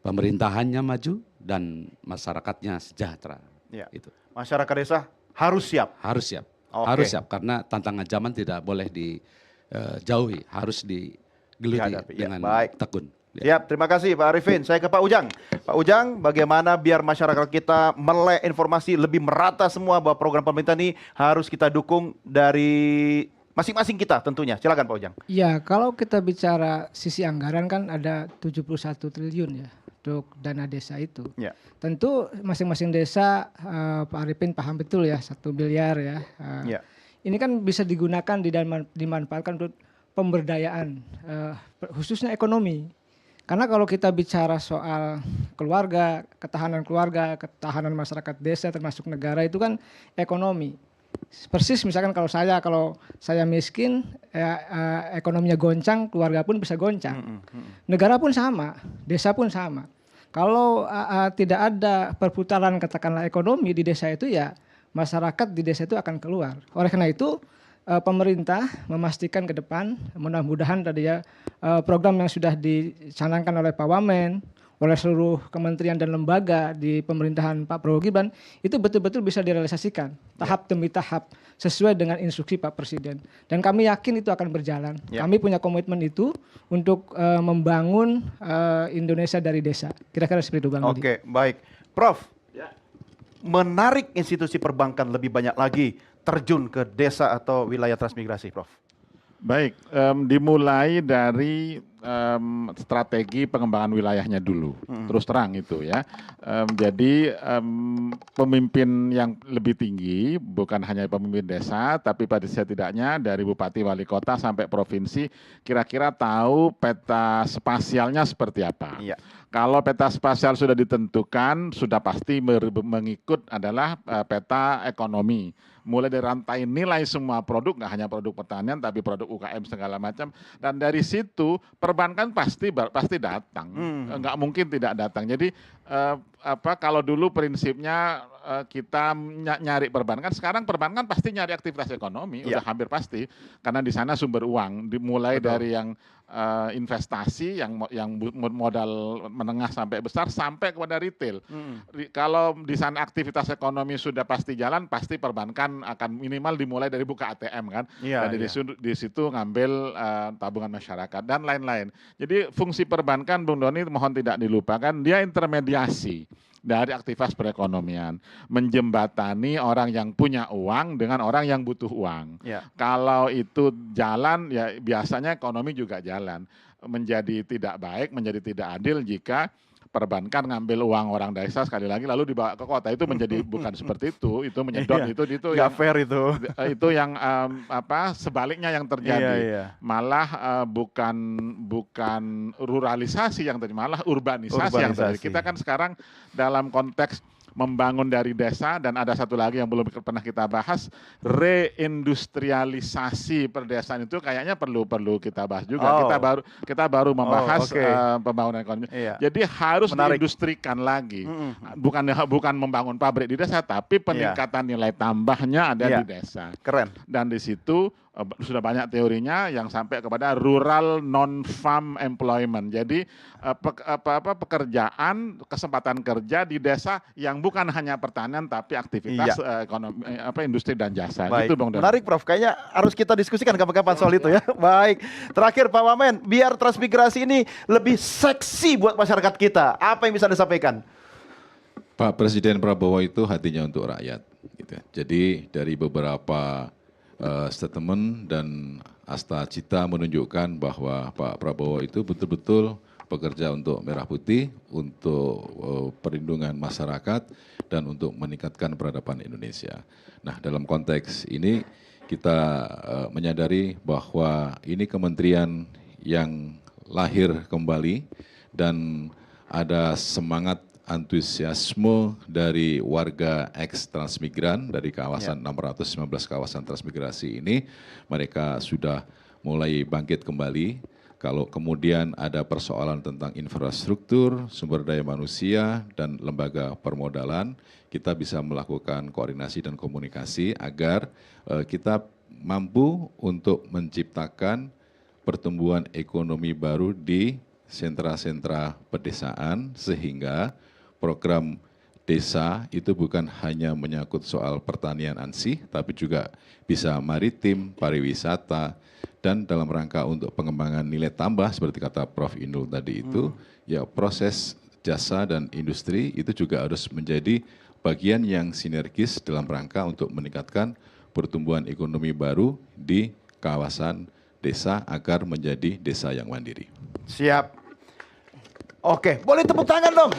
pemerintahannya maju dan masyarakatnya sejahtera. Itu. Masyarakat desa harus siap. Harus siap. Harus siap karena tantangan zaman tidak boleh dijauhi, harus digeluti dengan tekun. Siap, terima kasih Pak Arifin. Saya ke Pak Ujang. Pak Ujang, bagaimana biar masyarakat kita melek informasi lebih merata semua bahwa program pemerintah ini harus kita dukung dari masing-masing kita tentunya. Silakan Pak Ujang. Ya, kalau kita bicara sisi anggaran kan ada 71 triliun ya untuk dana desa itu. Tentu masing-masing desa Pak Arifin paham betul ya 1 miliar ya. Ini kan bisa digunakan dimanfaatkan untuk pemberdayaan khususnya ekonomi. Karena kalau kita bicara soal keluarga, ketahanan masyarakat desa termasuk negara itu kan ekonomi. Persis misalkan kalau saya miskin, ekonominya goncang, keluarga pun bisa goncang. Negara pun sama, desa pun sama. Kalau tidak ada perputaran katakanlah ekonomi di desa itu ya masyarakat di desa itu akan keluar. Oleh karena itu pemerintah memastikan ke depan, mudah-mudahan tadi ya program yang sudah dicanangkan oleh Pak Wamen, oleh seluruh kementerian dan lembaga di pemerintahan Pak Prabowo Gibran itu betul-betul bisa direalisasikan tahap demi tahap sesuai dengan instruksi Pak Presiden. Dan kami yakin itu akan berjalan. Kami punya komitmen itu untuk membangun Indonesia dari desa. Kira-kira seperti itu Bang. Oke, baik. Prof, menarik institusi perbankan lebih banyak lagi terjun ke desa atau wilayah transmigrasi, Prof. Baik, dimulai dari strategi pengembangan wilayahnya dulu. Terus terang itu ya. Jadi pemimpin yang lebih tinggi bukan hanya pemimpin desa, tapi pada setidaknya dari bupati, wali kota sampai provinsi kira-kira tahu peta spasialnya seperti apa. Iya. Kalau peta spasial sudah ditentukan, sudah pasti mengikut adalah peta ekonomi. Mulai dari rantai nilai semua produk, nggak hanya produk pertanian, tapi produk UKM segala macam. Dan dari situ perbankan pasti datang, nggak mungkin tidak datang. Jadi kalau dulu prinsipnya kita nyari perbankan, sekarang perbankan pasti nyari aktivitas ekonomi, udah hampir pasti, karena di sana sumber uang, dimulai dari yang investasi, yang modal menengah sampai besar, sampai kepada retail. Kalau di sana aktivitas ekonomi sudah pasti jalan, pasti perbankan akan minimal dimulai dari buka ATM kan, dan di situ ngambil tabungan masyarakat dan lain-lain. Jadi fungsi perbankan, Bung Doni, mohon tidak dilupakan, dia intermediasi dari aktivitas perekonomian, menjembatani orang yang punya uang dengan orang yang butuh uang. Kalau itu jalan, ya biasanya ekonomi juga jalan. Menjadi tidak baik, menjadi tidak adil jika perbankan ngambil uang orang desa sekali lagi lalu dibawa ke kota, itu menjadi bukan seperti itu menyedot, itu nggak fair itu yang sebaliknya yang terjadi. Malah bukan ruralisasi yang terjadi, malah urbanisasi yang terjadi. Kita kan sekarang dalam konteks membangun dari desa, dan ada satu lagi yang belum pernah kita bahas, reindustrialisasi perdesaan itu kayaknya perlu kita bahas juga. Kita baru membahas pembangunan ekonomi. Jadi harus diindustrikan lagi. Bukan membangun pabrik di desa, tapi peningkatan nilai tambahnya ada di desa. Keren. Dan di situ sudah banyak teorinya yang sampai kepada rural non-farm employment. Jadi pekerjaan, kesempatan kerja di desa yang bukan hanya pertanian tapi aktivitas ekonomi, industri dan jasa. Baik. Gitu, Bang Don. Menarik, Prof. Kayaknya harus kita diskusikan kapan-kapan soal itu ya. Baik. Terakhir, Pak Wamen, biar transmigrasi ini lebih seksi buat masyarakat kita, apa yang bisa disampaikan? Pak Presiden Prabowo itu hatinya untuk rakyat. Gitu. Jadi dari beberapa statement dan asta cita menunjukkan bahwa Pak Prabowo itu betul-betul bekerja untuk Merah Putih, untuk perlindungan masyarakat, dan untuk meningkatkan peradaban Indonesia. Nah, dalam konteks ini kita menyadari bahwa ini kementerian yang lahir kembali dan ada semangat antusiasme dari warga ex-transmigran dari kawasan 619 kawasan transmigrasi ini. Mereka sudah mulai bangkit kembali. Kalau kemudian ada persoalan tentang infrastruktur, sumber daya manusia, dan lembaga permodalan, kita bisa melakukan koordinasi dan komunikasi agar kita mampu untuk menciptakan pertumbuhan ekonomi baru di sentra-sentra pedesaan, sehingga program desa itu bukan hanya menyangkut soal pertanian ansih, tapi juga bisa maritim, pariwisata, dan dalam rangka untuk pengembangan nilai tambah seperti kata Prof. Inul tadi itu, ya proses jasa dan industri itu juga harus menjadi bagian yang sinergis dalam rangka untuk meningkatkan pertumbuhan ekonomi baru di kawasan desa agar menjadi desa yang mandiri. Siap. Oke, boleh tepuk tangan dong.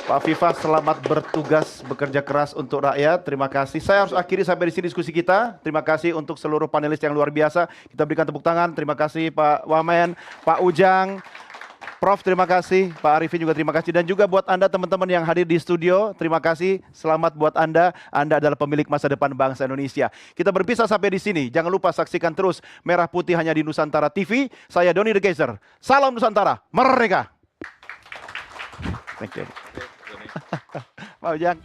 Pak Viva, selamat bertugas, bekerja keras untuk rakyat. Terima kasih. Saya harus akhiri sampai di sini diskusi kita. Terima kasih untuk seluruh panelis yang luar biasa. Kita berikan tepuk tangan. Terima kasih Pak Wamen, Pak Ujang, Prof, terima kasih. Pak Arifin juga terima kasih. Dan juga buat Anda teman-teman yang hadir di studio, terima kasih. Selamat buat Anda. Anda adalah pemilik masa depan bangsa Indonesia. Kita berpisah sampai di sini. Jangan lupa saksikan terus Merah Putih hanya di Nusantara TV. Saya Doni The Geyser. Salam Nusantara. Merdeka. Thank you. Pak Ujang.